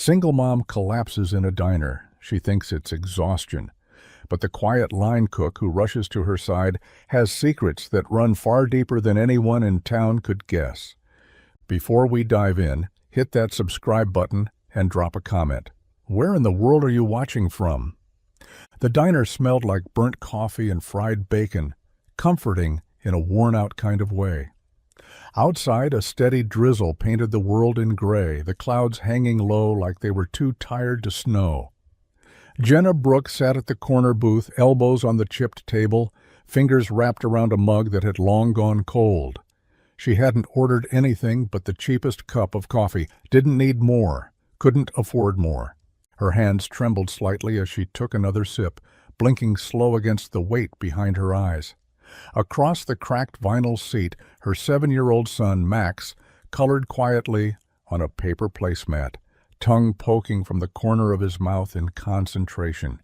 Single mom collapses in a diner. She thinks it's exhaustion. But the quiet line cook who rushes to her side has secrets that run far deeper than anyone in town could guess. Before we dive in, hit that subscribe button and drop a comment. Where in the world are you watching from? The diner smelled like burnt coffee and fried bacon, comforting in a worn-out kind of way. Outside, a steady drizzle painted the world in gray, the clouds hanging low like they were too tired to snow. Jenna Brooke sat at the corner booth, elbows on the chipped table, fingers wrapped around a mug that had long gone cold. She hadn't ordered anything but the cheapest cup of coffee, didn't need more, couldn't afford more. Her hands trembled slightly as she took another sip, blinking slow against the weight behind her eyes. Across the cracked vinyl seat, her 7-year-old son, Max, colored quietly on a paper placemat, tongue poking from the corner of his mouth in concentration.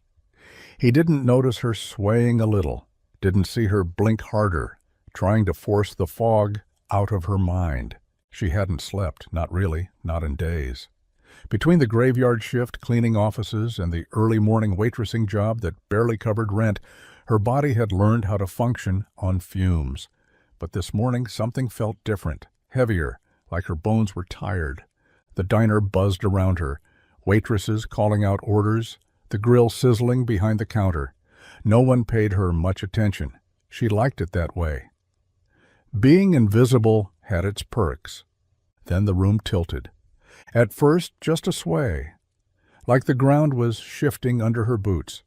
He didn't notice her swaying a little, didn't see her blink harder, trying to force the fog out of her mind. She hadn't slept, not really, not in days. Between the graveyard shift cleaning offices and the early morning waitressing job that barely covered rent, her body had learned how to function on fumes. But this morning something felt different, heavier, like her bones were tired. The diner buzzed around her, waitresses calling out orders, the grill sizzling behind the counter. No one paid her much attention. She liked it that way. Being invisible had its perks. Then the room tilted. At first, just a sway, like the ground was shifting under her boots.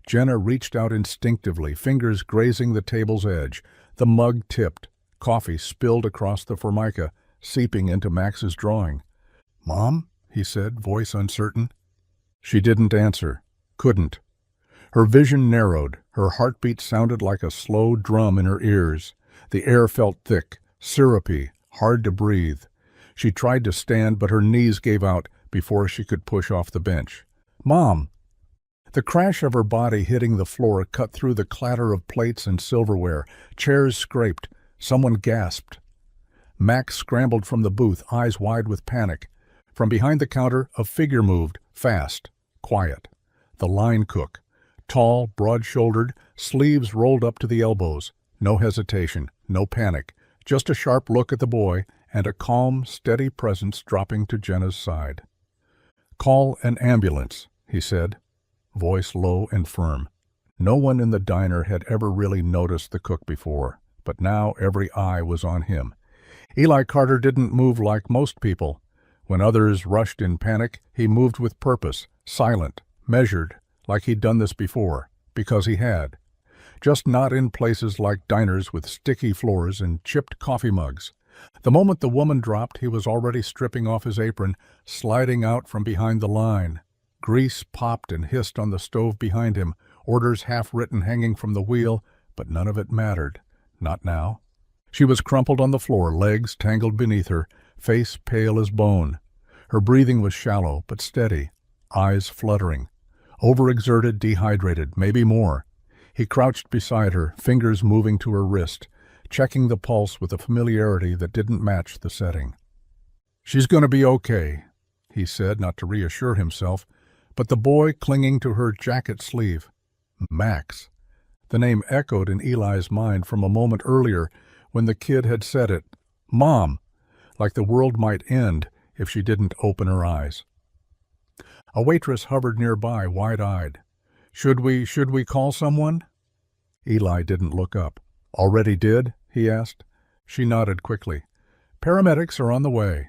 Jenna reached out instinctively, fingers grazing the table's edge. The mug tipped. Coffee spilled across the formica, seeping into Max's drawing. "Mom?" he said, voice uncertain. She didn't answer. Couldn't. Her vision narrowed. Her heartbeat sounded like a slow drum in her ears. The air felt thick, syrupy, hard to breathe. She tried to stand, but her knees gave out before she could push off the bench. "Mom!" The crash of her body hitting the floor cut through the clatter of plates and silverware. Chairs scraped. Someone gasped. Max scrambled from the booth, eyes wide with panic. From behind the counter, a figure moved, fast, quiet. The line cook. Tall, broad-shouldered, sleeves rolled up to the elbows. No hesitation, no panic, just a sharp look at the boy and a calm, steady presence dropping to Jenna's side. "Call an ambulance," he said, voice low and firm. No one in the diner had ever really noticed the cook before, but now every eye was on him. Eli Carter didn't move like most people. When others rushed in panic, he moved with purpose, silent, measured, like he'd done this before, because he had. Just not in places like diners with sticky floors and chipped coffee mugs. The moment the woman dropped, he was already stripping off his apron, sliding out from behind the line. Grease popped and hissed on the stove behind him, orders half-written hanging from the wheel, but none of it mattered. Not now. She was crumpled on the floor, legs tangled beneath her, face pale as bone. Her breathing was shallow but steady, eyes fluttering. Overexerted, dehydrated, maybe more. He crouched beside her, fingers moving to her wrist, checking the pulse with a familiarity that didn't match the setting. "She's going to be okay," he said, not to reassure himself, but the boy clinging to her jacket sleeve. Max. The name echoed in Eli's mind from a moment earlier when the kid had said it. Mom, like the world might end if she didn't open her eyes. A waitress hovered nearby, wide-eyed. Should we call someone?" Eli didn't look up. "Already did?" he asked. She nodded quickly. "Paramedics are on the way."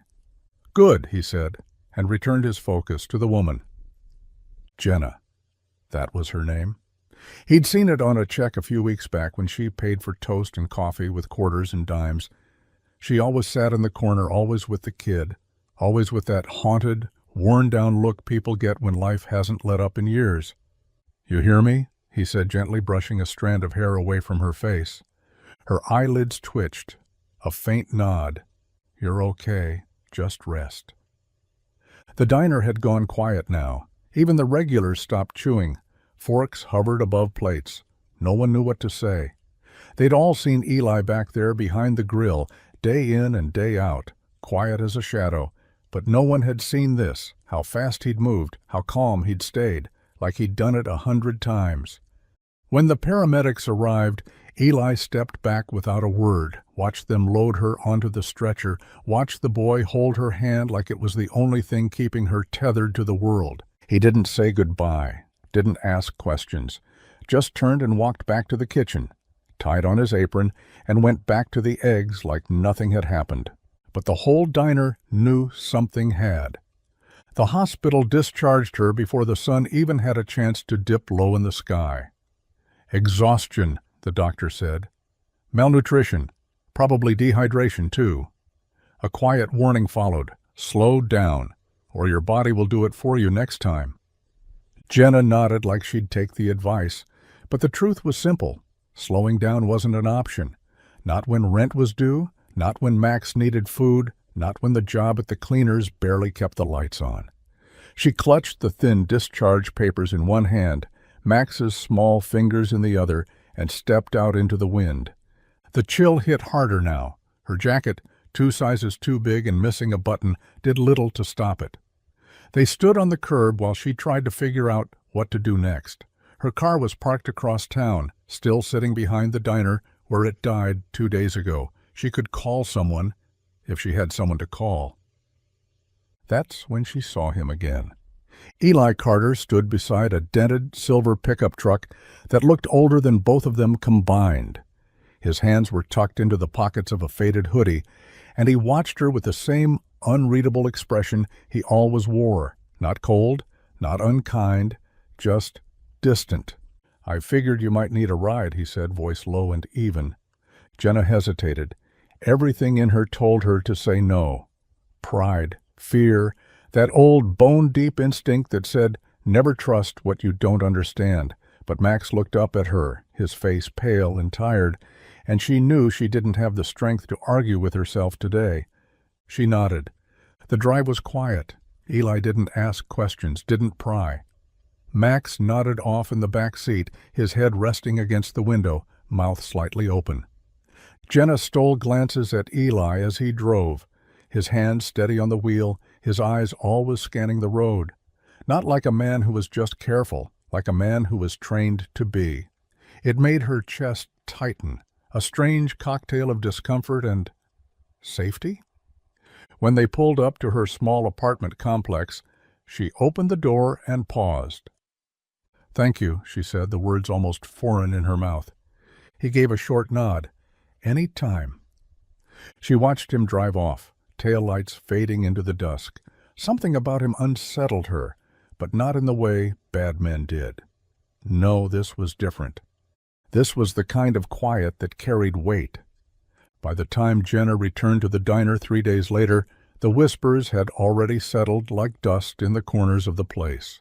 "Good," he said, and returned his focus to the woman. Jenna. That was her name. He'd seen it on a check a few weeks back when she paid for toast and coffee with quarters and dimes. She always sat in the corner, always with the kid, always with that haunted, worn-down look people get when life hasn't let up in years. "You hear me?" he said gently, brushing a strand of hair away from her face. Her eyelids twitched. A faint nod. "You're okay. Just rest." The diner had gone quiet now. Even the regulars stopped chewing. Forks hovered above plates. No one knew what to say. They'd all seen Eli back there behind the grill, day in and day out, quiet as a shadow, But no one had seen this, how fast he'd moved, how calm he'd stayed, like he'd done it 100 times. When the paramedics arrived, Eli stepped back without a word, watched them load her onto the stretcher, watched the boy hold her hand like it was the only thing keeping her tethered to the world. He didn't say goodbye, didn't ask questions, just turned and walked back to the kitchen, tied on his apron, and went back to the eggs like nothing had happened. But the whole diner knew something had. The hospital discharged her before the sun even had a chance to dip low in the sky. Exhaustion, the doctor said. Malnutrition, probably dehydration too. A quiet warning followed. Slow down, or your body will do it for you next time. Jenna nodded like she'd take the advice, but the truth was simple. Slowing down wasn't an option. Not when rent was due, not when Max needed food, not when the job at the cleaners barely kept the lights on. She clutched the thin discharge papers in one hand, Max's small fingers in the other, and stepped out into the wind. The chill hit harder now. Her jacket, 2 sizes too big and missing a button, did little to stop it. They stood on the curb while she tried to figure out what to do next. Her car was parked across town, still sitting behind the diner where it died 2 days ago. She could call someone, if she had someone to call. That's when she saw him again. Eli Carter stood beside a dented silver pickup truck that looked older than both of them combined. His hands were tucked into the pockets of a faded hoodie, and he watched her with the same unreadable expression he always wore. Not cold, not unkind, just distant. "I figured you might need a ride," he said, voice low and even. Jenna hesitated. Everything in her told her to say no. Pride, fear, that old bone-deep instinct that said, never trust what you don't understand. But Max looked up at her, his face pale and tired, and she knew she didn't have the strength to argue with herself today. She nodded. The drive was quiet. Eli didn't ask questions, didn't pry. Max nodded off in the back seat, his head resting against the window, mouth slightly open. Jenna stole glances at Eli as he drove, his hands steady on the wheel, his eyes always scanning the road. Not like a man who was just careful, like a man who was trained to be. It made her chest tighten, a strange cocktail of discomfort and safety. When they pulled up to her small apartment complex, she opened the door and paused. "Thank you," she said, the words almost foreign in her mouth. He gave a short nod. "Any time." She watched him drive off, taillights fading into the dusk. Something about him unsettled her, but not in the way bad men did. No, this was different. This was the kind of quiet that carried weight. By the time Jenna returned to the diner 3 days later, the whispers had already settled like dust in the corners of the place.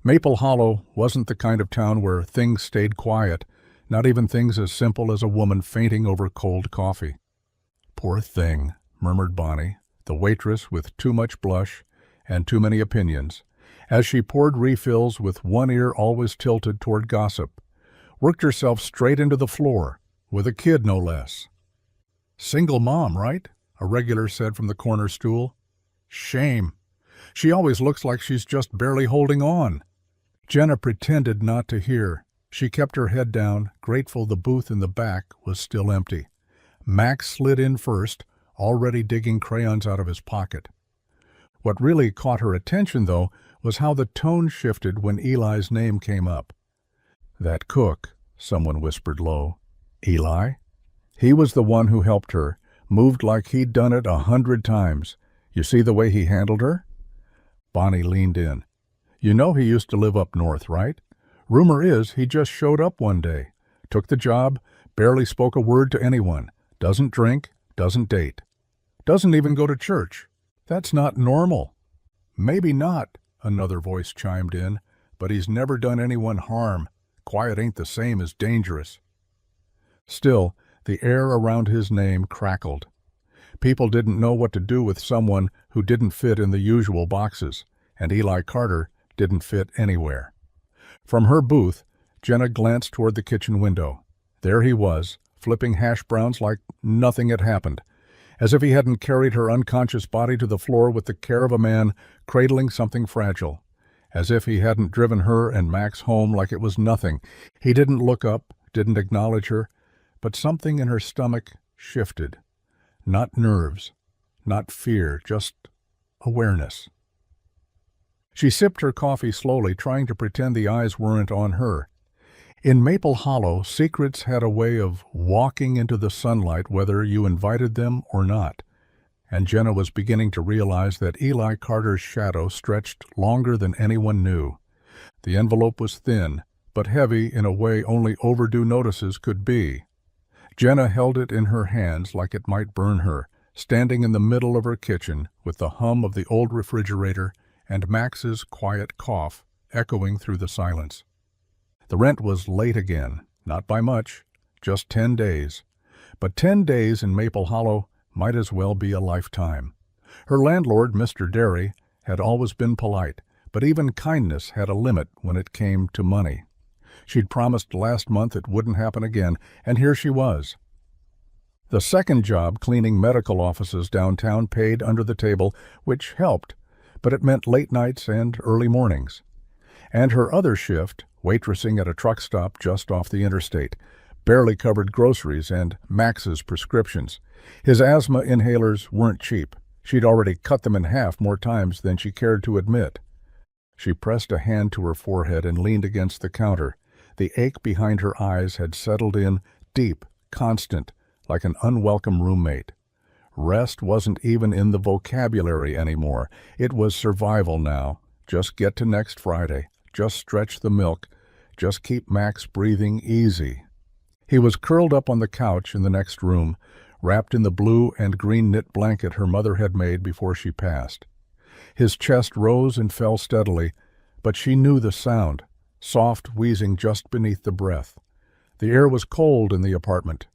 Maple Hollow wasn't the kind of town where things stayed quiet, not even things as simple as a woman fainting over cold coffee. "Poor thing," murmured Bonnie, the waitress with too much blush and too many opinions, as she poured refills with one ear always tilted toward gossip, worked herself straight into the floor, with a kid no less. "Single mom, right?" a regular said from the corner stool. "Shame. She always looks like she's just barely holding on." Jenna pretended not to hear. She kept her head down, grateful the booth in the back was still empty. Max slid in first, already digging crayons out of his pocket. What really caught her attention, though, was how the tone shifted when Eli's name came up. "That cook," someone whispered low. "Eli?" He was the one who helped her, moved like he'd done it 100 times. "You see the way he handled her?" Bonnie leaned in. "You know he used to live up north, right? Rumor is he just showed up one day, took the job, barely spoke a word to anyone, doesn't drink, doesn't date, doesn't even go to church. That's not normal." "Maybe not," another voice chimed in, "but he's never done anyone harm. Quiet ain't the same as dangerous." Still, the air around his name crackled. People didn't know what to do with someone who didn't fit in the usual boxes, and Eli Carter didn't fit anywhere. From her booth, Jenna glanced toward the kitchen window. There he was, flipping hash browns like nothing had happened, as if he hadn't carried her unconscious body to the floor with the care of a man cradling something fragile, as if he hadn't driven her and Max home like it was nothing. He didn't look up, didn't acknowledge her, but something in her stomach shifted. Not nerves, not fear, just awareness. She sipped her coffee slowly, trying to pretend the eyes weren't on her. In Maple Hollow, secrets had a way of walking into the sunlight whether you invited them or not, and Jenna was beginning to realize that Eli Carter's shadow stretched longer than anyone knew. The envelope was thin, but heavy in a way only overdue notices could be. Jenna held it in her hands like it might burn her, standing in the middle of her kitchen with the hum of the old refrigerator and Max's quiet cough echoing through the silence. The rent was late again, not by much, just 10 days. But 10 days in Maple Hollow might as well be a lifetime. Her landlord, Mr. Derry, had always been polite, but even kindness had a limit when it came to money. She'd promised last month it wouldn't happen again, and here she was. The second job, cleaning medical offices downtown, paid under the table, which helped, but it meant late nights and early mornings. And her other shift, waitressing at a truck stop just off the interstate, barely covered groceries and Max's prescriptions. His asthma inhalers weren't cheap. She'd already cut them in half more times than she cared to admit. She pressed a hand to her forehead and leaned against the counter. The ache behind her eyes had settled in, deep, constant, like an unwelcome roommate. Rest wasn't even in the vocabulary anymore. It was survival now. Just get to next Friday. Just stretch the milk. Just keep Max breathing easy. He was curled up on the couch in the next room, wrapped in the blue and green knit blanket her mother had made before she passed. His chest rose and fell steadily, but she knew the sound, soft wheezing just beneath the breath. The air was cold in the apartment.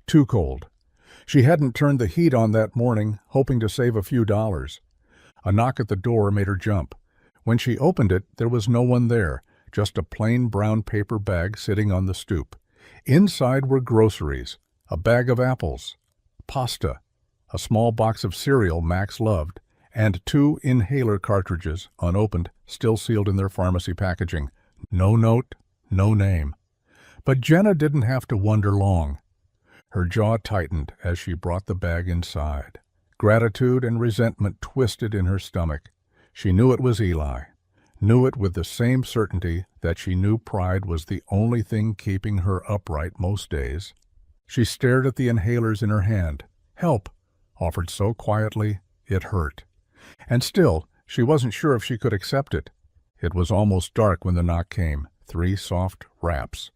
Too cold. She hadn't turned the heat on that morning, hoping to save a few dollars. A knock at the door made her jump. When she opened it, there was no one there, just a plain brown paper bag sitting on the stoop. Inside were groceries, a bag of apples, pasta, a small box of cereal Max loved, and 2 inhaler cartridges, unopened, still sealed in their pharmacy packaging. No note, no name. But Jenna didn't have to wonder long. Her jaw tightened as she brought the bag inside. Gratitude and resentment twisted in her stomach. She knew it was Eli, knew it with the same certainty that she knew pride was the only thing keeping her upright most days. She stared at the inhalers in her hand. Help, offered so quietly, it hurt. And still, she wasn't sure if she could accept it. It was almost dark when the knock came, 3 soft raps,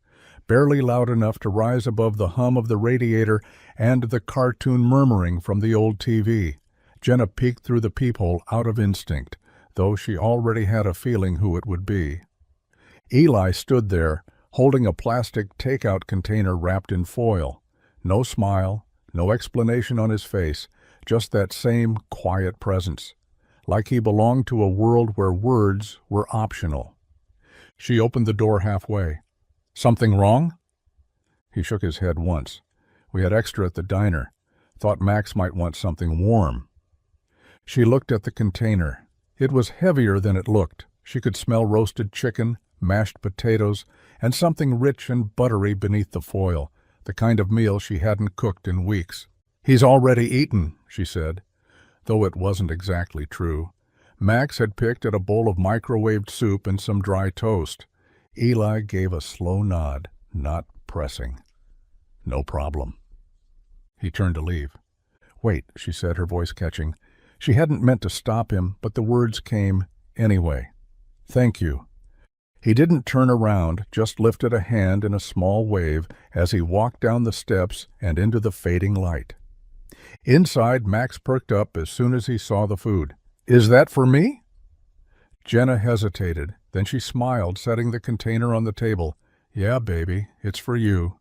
barely loud enough to rise above the hum of the radiator and the cartoon murmuring from the old TV. Jenna peeked through the peephole out of instinct, though she already had a feeling who it would be. Eli stood there, holding a plastic takeout container wrapped in foil. No smile, no explanation on his face, just that same quiet presence, like he belonged to a world where words were optional. She opened the door halfway. "Something wrong?" He shook his head once. "We had extra at the diner. Thought Max might want something warm." She looked at the container. It was heavier than it looked. She could smell roasted chicken, mashed potatoes, and something rich and buttery beneath the foil, the kind of meal she hadn't cooked in weeks. "He's already eaten," she said, though it wasn't exactly true. Max had picked at a bowl of microwaved soup and some dry toast. Eli gave a slow nod, not pressing. "No problem." He turned to leave. "Wait," she said, her voice catching. She hadn't meant to stop him, but the words came anyway. "Thank you." He didn't turn around, just lifted a hand in a small wave as he walked down the steps and into the fading light. Inside, Max perked up as soon as he saw the food. "Is that for me?" Jenna hesitated. Then she smiled, setting the container on the table. "Yeah, baby, it's for you."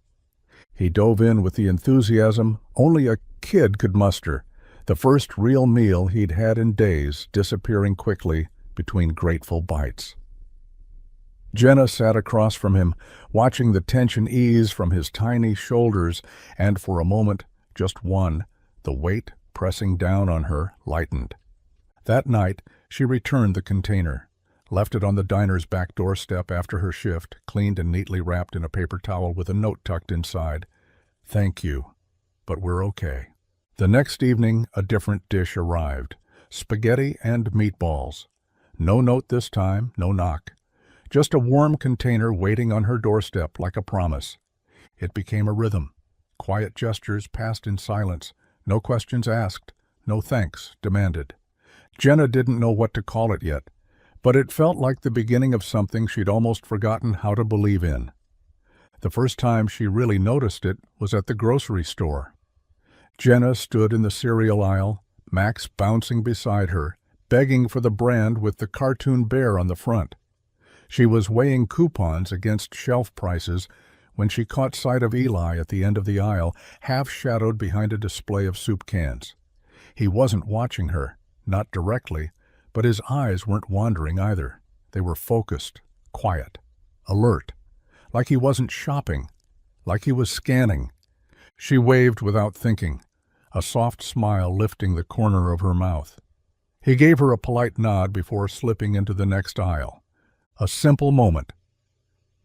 He dove in with the enthusiasm only a kid could muster. The first real meal he'd had in days, disappearing quickly between grateful bites. Jenna sat across from him, watching the tension ease from his tiny shoulders, and for a moment, just one, the weight pressing down on her, lightened. That night, she returned the container, left it on the diner's back doorstep after her shift, cleaned and neatly wrapped in a paper towel with a note tucked inside. "Thank you, but we're okay." The next evening, a different dish arrived. Spaghetti and meatballs. No note this time, no knock. Just a warm container waiting on her doorstep like a promise. It became a rhythm. Quiet gestures passed in silence. No questions asked. No thanks demanded. Jenna didn't know what to call it yet, but it felt like the beginning of something she'd almost forgotten how to believe in. The first time she really noticed it was at the grocery store. Jenna stood in the cereal aisle, Max bouncing beside her, begging for the brand with the cartoon bear on the front. She was weighing coupons against shelf prices when she caught sight of Eli at the end of the aisle, half-shadowed behind a display of soup cans. He wasn't watching her, not directly, but his eyes weren't wandering either. They were focused, quiet, alert, like he wasn't shopping, like he was scanning. She waved without thinking, a soft smile lifting the corner of her mouth. He gave her a polite nod before slipping into the next aisle. A simple moment,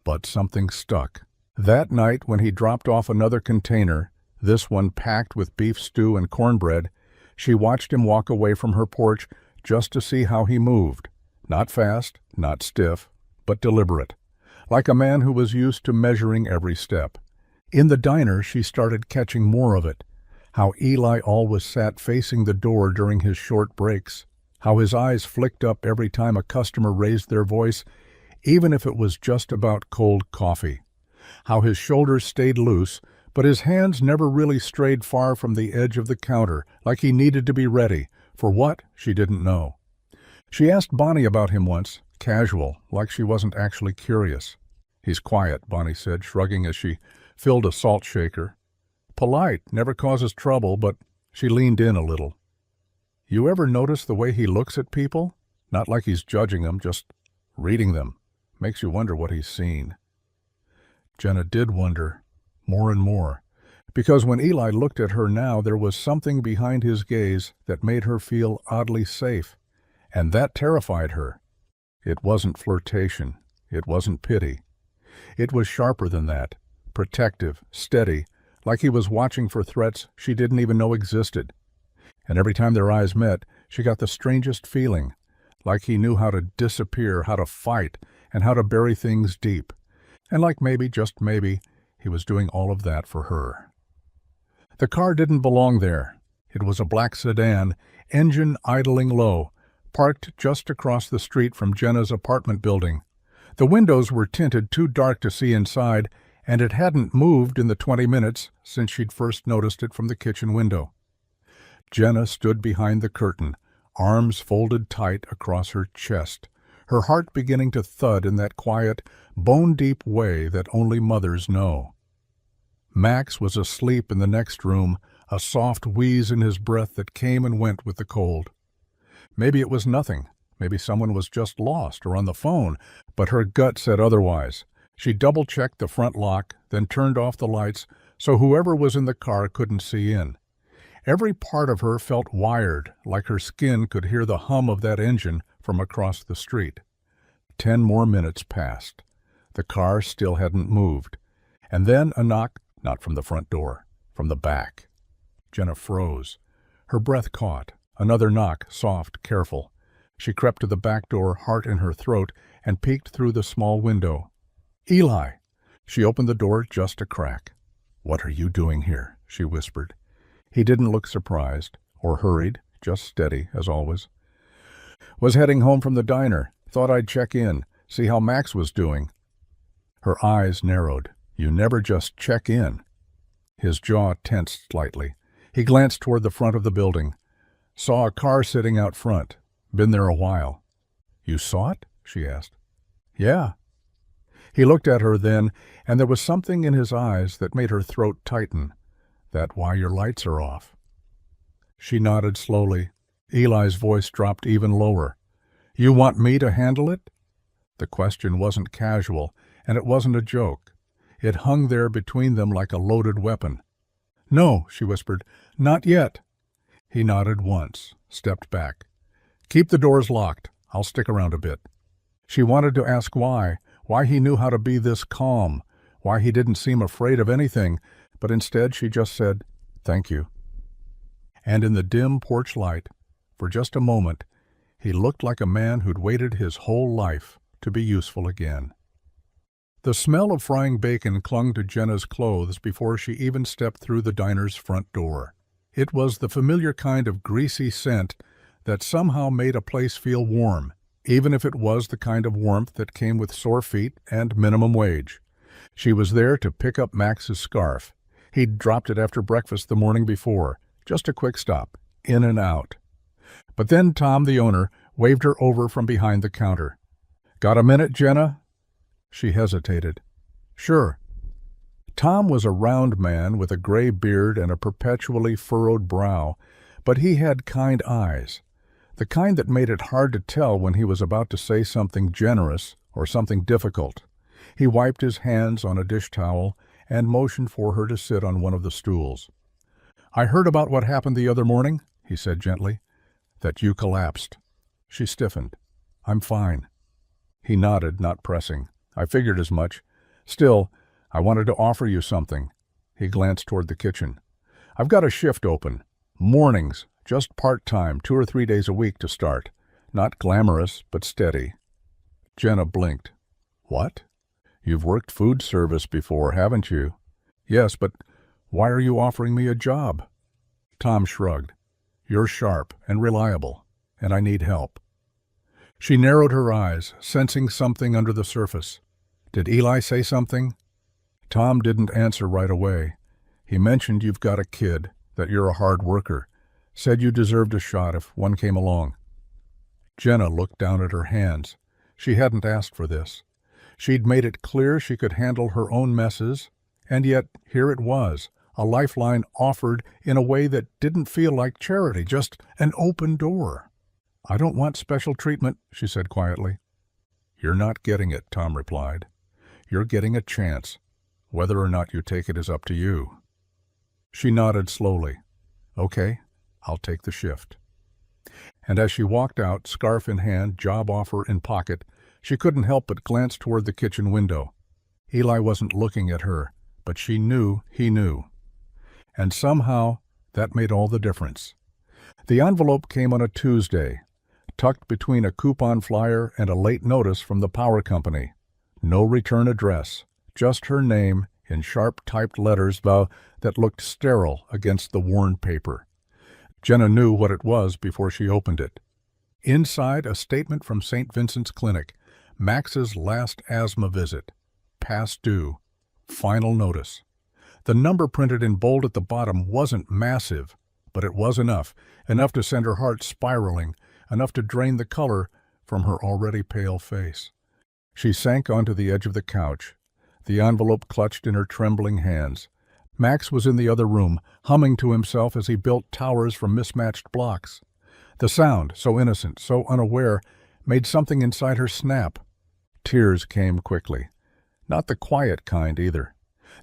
but something stuck. That night, when he dropped off another container, this one packed with beef stew and cornbread, she watched him walk away from her porch just to see how he moved. Not fast, not stiff, but deliberate, like a man who was used to measuring every step. In the diner, she started catching more of it. How Eli always sat facing the door during his short breaks. How his eyes flicked up every time a customer raised their voice, even if it was just about cold coffee. How his shoulders stayed loose, but his hands never really strayed far from the edge of the counter, like he needed to be ready. For what, she didn't know. She asked Bonnie about him once, casual, like she wasn't actually curious. "He's quiet," Bonnie said, shrugging as she filled a salt shaker. "Polite, never causes trouble, but..." She leaned in a little. "You ever notice the way he looks at people? Not like he's judging them, just reading them. Makes you wonder what he's seen." Jenna did wonder, more and more, because when Eli looked at her now, there was something behind his gaze that made her feel oddly safe, and that terrified her. It wasn't flirtation. It wasn't pity. It was sharper than that, protective, steady, like he was watching for threats she didn't even know existed. And every time their eyes met, she got the strangest feeling, like he knew how to disappear, how to fight, and how to bury things deep. And like maybe, just maybe, he was doing all of that for her. The car didn't belong there. It was a black sedan, engine idling low, parked just across the street from Jenna's apartment building. The windows were tinted too dark to see inside, and it hadn't moved in the 20 minutes since she'd first noticed it from the kitchen window. Jenna stood behind the curtain, arms folded tight across her chest, her heart beginning to thud in that quiet, bone-deep way that only mothers know. Max was asleep in the next room, a soft wheeze in his breath that came and went with the cold. Maybe it was nothing. Maybe someone was just lost or on the phone, but her gut said otherwise. She double-checked the front lock, then turned off the lights so whoever was in the car couldn't see in. Every part of her felt wired, like her skin could hear the hum of that engine from across the street. 10 more minutes passed. The car still hadn't moved. And then a knock, not from the front door, from the back. Jenna froze. Her breath caught. Another knock, soft, careful. She crept to the back door, heart in her throat, and peeked through the small window. "Eli!" She opened the door just a crack. "What are you doing here?" she whispered. He didn't look surprised, or hurried, just steady, as always. "Was heading home from the diner. Thought I'd check in, see how Max was doing." Her eyes narrowed. "You never just check in." His jaw tensed slightly. He glanced toward the front of the building. Saw a car sitting out front. Been there a while. "You saw it?" she asked. "Yeah." He looked at her then, and there was something in his eyes that made her throat tighten. "That why your lights are off?" She nodded slowly. Eli's voice dropped even lower. "You want me to handle it?" The question wasn't casual, and it wasn't a joke. It hung there between them like a loaded weapon. "No," she whispered. "Not yet." He nodded once, stepped back. "Keep the doors locked. I'll stick around a bit." She wanted to ask why he knew how to be this calm, why he didn't seem afraid of anything, but instead she just said, "Thank you." And in the dim porch light, for just a moment, he looked like a man who'd waited his whole life to be useful again. The smell of frying bacon clung to Jenna's clothes before she even stepped through the diner's front door. It was the familiar kind of greasy scent that somehow made a place feel warm, even if it was the kind of warmth that came with sore feet and minimum wage. She was there to pick up Max's scarf. He'd dropped it after breakfast the morning before, just a quick stop, in and out. But then Tom, the owner, waved her over from behind the counter. "Got a minute, Jenna?" She hesitated. "Sure." Tom was a round man with a gray beard and a perpetually furrowed brow, but he had kind eyes, the kind that made it hard to tell when he was about to say something generous or something difficult. He wiped his hands on a dish towel and motioned for her to sit on one of the stools. "I heard about what happened the other morning," he said gently. "That you collapsed." She stiffened. "I'm fine." He nodded, not pressing. "I figured as much. Still, I wanted to offer you something." He glanced toward the kitchen. "I've got a shift open. Mornings, just part-time, 2 or 3 days a week to start. Not glamorous, but steady." Jenna blinked. "What? You've worked food service before, haven't you?" "Yes, but why are you offering me a job?" Tom shrugged. "You're sharp and reliable, and I need help." She narrowed her eyes, sensing something under the surface. "Did Eli say something?" Tom didn't answer right away. "He mentioned you've got a kid, that you're a hard worker. Said you deserved a shot if one came along." Jenna looked down at her hands. She hadn't asked for this. She'd made it clear she could handle her own messes, and yet here it was, a lifeline offered in a way that didn't feel like charity, just an open door. "I don't want special treatment," she said quietly. "You're not getting it," Tom replied. "You're getting a chance. Whether or not you take it is up to you." She nodded slowly. "Okay, I'll take the shift." And as she walked out, scarf in hand, job offer in pocket, she couldn't help but glance toward the kitchen window. Eli wasn't looking at her, but she knew he knew. And somehow that made all the difference. The envelope came on a Tuesday, tucked between a coupon flyer and a late notice from the power company. No return address, just her name in sharp-typed letters that looked sterile against the worn paper. Jenna knew what it was before she opened it. Inside, a statement from St. Vincent's Clinic, Max's last asthma visit, past due, final notice. The number printed in bold at the bottom wasn't massive, but it was enough to send her heart spiraling, enough to drain the color from her already pale face. She sank onto the edge of the couch, the envelope clutched in her trembling hands. Max was in the other room, humming to himself as he built towers from mismatched blocks. The sound, so innocent, so unaware, made something inside her snap. Tears came quickly. Not the quiet kind either.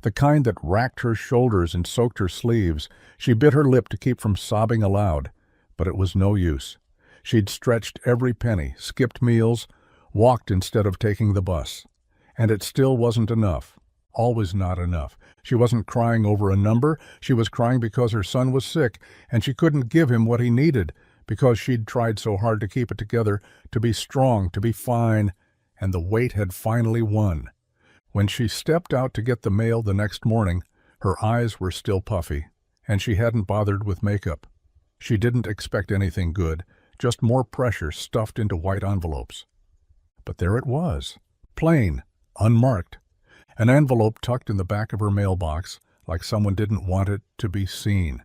The kind that racked her shoulders and soaked her sleeves. She bit her lip to keep from sobbing aloud, but it was no use. She'd stretched every penny, skipped meals, walked instead of taking the bus. And it still wasn't enough. Always not enough. She wasn't crying over a number. She was crying because her son was sick, and she couldn't give him what he needed, because she'd tried so hard to keep it together, to be strong, to be fine, and the weight had finally won. When she stepped out to get the mail the next morning, her eyes were still puffy, and she hadn't bothered with makeup. She didn't expect anything good, just more pressure stuffed into white envelopes. But there it was, plain, unmarked. An envelope tucked in the back of her mailbox, like someone didn't want it to be seen.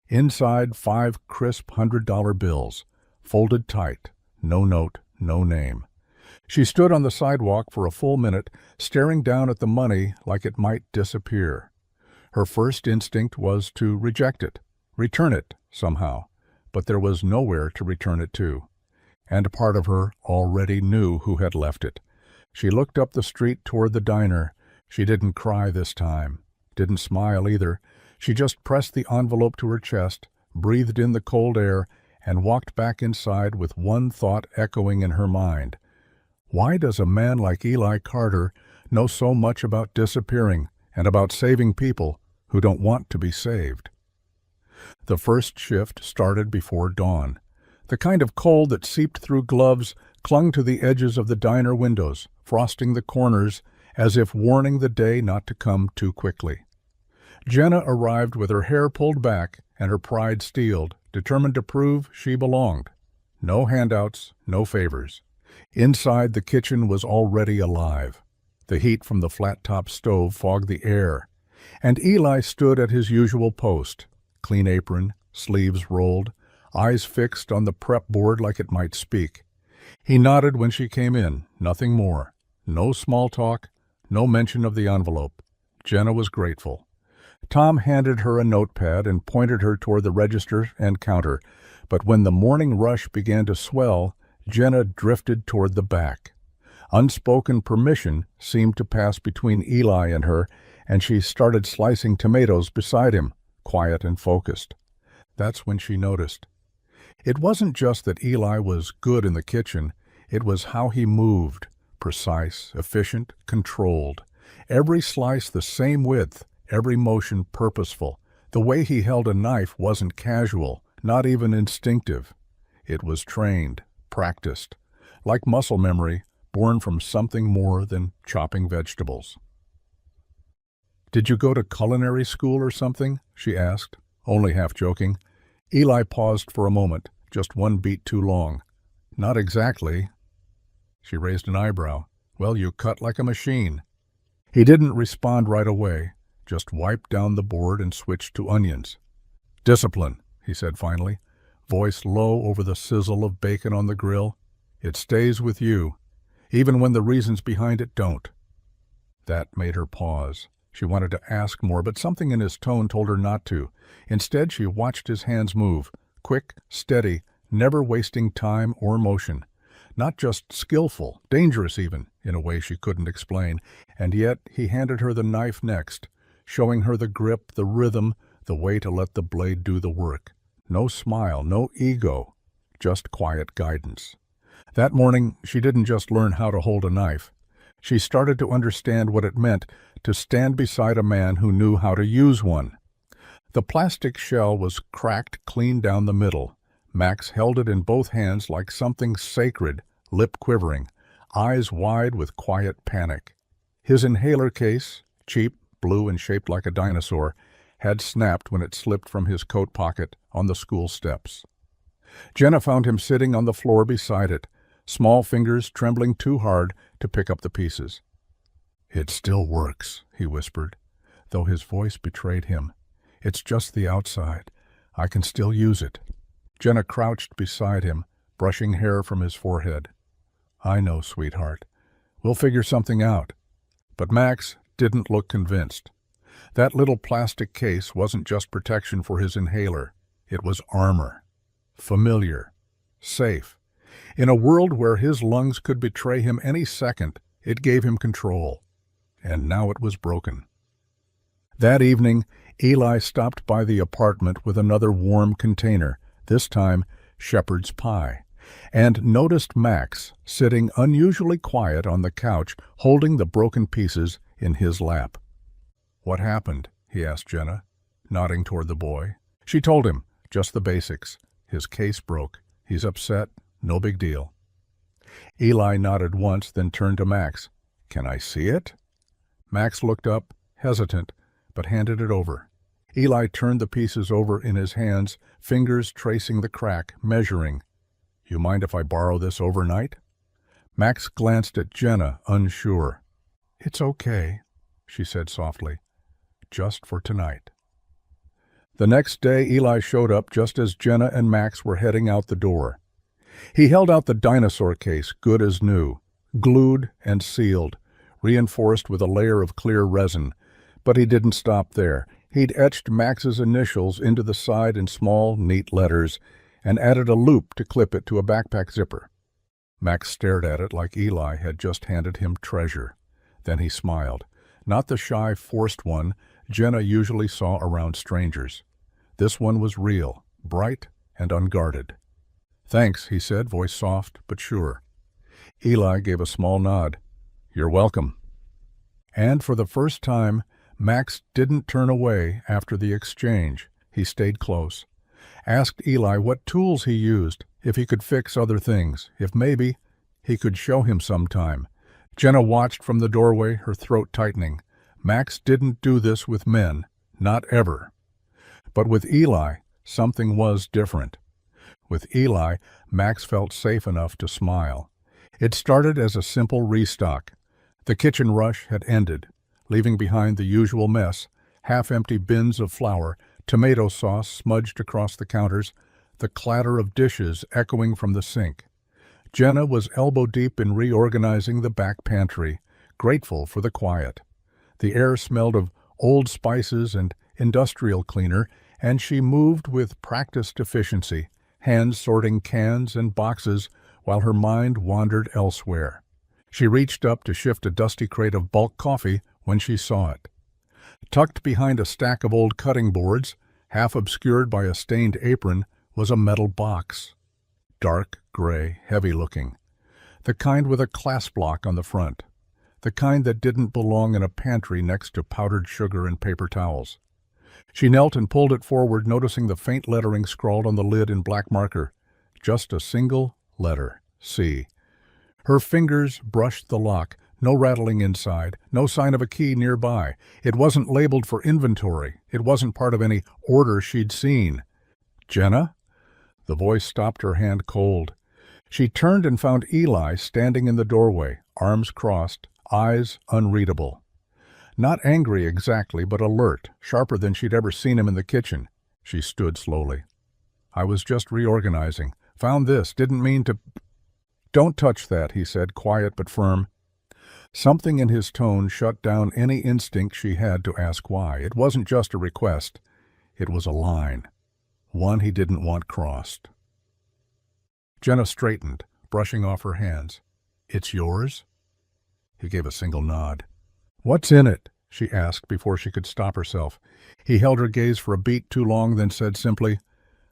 Inside, 5 crisp $100 bills, folded tight, no note, no name. She stood on the sidewalk for a full minute, staring down at the money like it might disappear. Her first instinct was to reject it, return it somehow, but there was nowhere to return it to. And part of her already knew who had left it. She looked up the street toward the diner. She didn't cry this time, didn't smile either. She just pressed the envelope to her chest, breathed in the cold air, and walked back inside with one thought echoing in her mind. Why does a man like Eli Carter know so much about disappearing and about saving people who don't want to be saved? The first shift started before dawn. The kind of cold that seeped through gloves clung to the edges of the diner windows, frosting the corners as if warning the day not to come too quickly. Jenna arrived with her hair pulled back and her pride steeled, determined to prove she belonged. No handouts, no favors. Inside, the kitchen was already alive. The heat from the flat-top stove fogged the air, and Eli stood at his usual post, clean apron, sleeves rolled, eyes fixed on the prep board like it might speak. He nodded when she came in, nothing more. No small talk, no mention of the envelope. Jenna was grateful. Tom handed her a notepad and pointed her toward the register and counter, but when the morning rush began to swell, Jenna drifted toward the back. Unspoken permission seemed to pass between Eli and her, and she started slicing tomatoes beside him, quiet and focused. That's when she noticed. It wasn't just that Eli was good in the kitchen, it was how he moved, precise, efficient, controlled. Every slice the same width, every motion purposeful. The way he held a knife wasn't casual, not even instinctive. It was trained, practiced, like muscle memory, born from something more than chopping vegetables. "Did you go to culinary school or something?" she asked, only half joking. Eli paused for a moment, just one beat too long. "Not exactly." She raised an eyebrow. "Well, you cut like a machine." He didn't respond right away, just wiped down the board and switched to onions. "Discipline," he said finally, voice low over the sizzle of bacon on the grill. "It stays with you, even when the reasons behind it don't." That made her pause. She wanted to ask more, but something in his tone told her not to. Instead, she watched his hands move, quick, steady, never wasting time or motion. Not just skillful, dangerous even, in a way she couldn't explain. And yet he handed her the knife next, showing her the grip, the rhythm, the way to let the blade do the work. No smile, no ego, just quiet guidance. That morning, she didn't just learn how to hold a knife. She started to understand what it meant to stand beside a man who knew how to use one. The plastic shell was cracked clean down the middle. Max held it in both hands like something sacred, lip quivering, eyes wide with quiet panic. His inhaler case, cheap, blue and shaped like a dinosaur, had snapped when it slipped from his coat pocket on the school steps. Jenna found him sitting on the floor beside it, small fingers trembling too hard to pick up the pieces. "It still works," he whispered, though his voice betrayed him. "It's just the outside. I can still use it." Jenna crouched beside him, brushing hair from his forehead. "I know, sweetheart. We'll figure something out." But Max didn't look convinced. That little plastic case wasn't just protection for his inhaler. It was armor. Familiar. Safe. In a world where his lungs could betray him any second, it gave him control. And now it was broken. That evening, Eli stopped by the apartment with another warm container, this time shepherd's pie, and noticed Max sitting unusually quiet on the couch, holding the broken pieces in his lap. "What happened?" he asked Jenna, nodding toward the boy. She told him, just the basics. His case broke. He's upset. No big deal. Eli nodded once, then turned to Max. "Can I see it?" Max looked up, hesitant, but handed it over. Eli turned the pieces over in his hands, fingers tracing the crack, measuring. "You mind if I borrow this overnight?" Max glanced at Jenna, unsure. "It's okay," she said softly. "Just for tonight." The next day, Eli showed up just as Jenna and Max were heading out the door. He held out the dinosaur case, good as new, glued and sealed, reinforced with a layer of clear resin. But he didn't stop there. He'd etched Max's initials into the side in small, neat letters, and added a loop to clip it to a backpack zipper. Max stared at it like Eli had just handed him treasure. Then he smiled. Not the shy, forced one Jenna usually saw around strangers. This one was real, bright and unguarded. "Thanks," he said, voice soft but sure. Eli gave a small nod. "You're welcome." And for the first time, Max didn't turn away after the exchange. He stayed close. Asked Eli what tools he used, if he could fix other things, if maybe he could show him sometime. Jenna watched from the doorway, her throat tightening. Max didn't do this with men, not ever. But with Eli, something was different. With Eli, Max felt safe enough to smile. It started as a simple restock. The kitchen rush had ended, leaving behind the usual mess, half-empty bins of flour, tomato sauce smudged across the counters, the clatter of dishes echoing from the sink. Jenna was elbow-deep in reorganizing the back pantry, grateful for the quiet. The air smelled of old spices and industrial cleaner, and she moved with practiced efficiency, hands sorting cans and boxes while her mind wandered elsewhere. She reached up to shift a dusty crate of bulk coffee when she saw it. Tucked behind a stack of old cutting boards, half obscured by a stained apron, was a metal box. Dark gray, heavy-looking. The kind with a clasp lock on the front. The kind that didn't belong in a pantry next to powdered sugar and paper towels. She knelt and pulled it forward, noticing the faint lettering scrawled on the lid in black marker. Just a single letter, C. Her fingers brushed the lock, no rattling inside, no sign of a key nearby. It wasn't labeled for inventory. It wasn't part of any order she'd seen. "Jenna?" The voice stopped, her hand cold. She turned and found Eli standing in the doorway, arms crossed, eyes unreadable. Not angry exactly, but alert, sharper than she'd ever seen him in the kitchen. She stood slowly. "I was just reorganizing. Found this. Didn't mean to—" "Don't touch that," he said, quiet but firm. Something in his tone shut down any instinct she had to ask why. It wasn't just a request. It was a line. One he didn't want crossed. Jenna straightened, brushing off her hands. "It's yours?" He gave a single nod. "What's in it?" she asked before she could stop herself. He held her gaze for a beat too long, then said simply,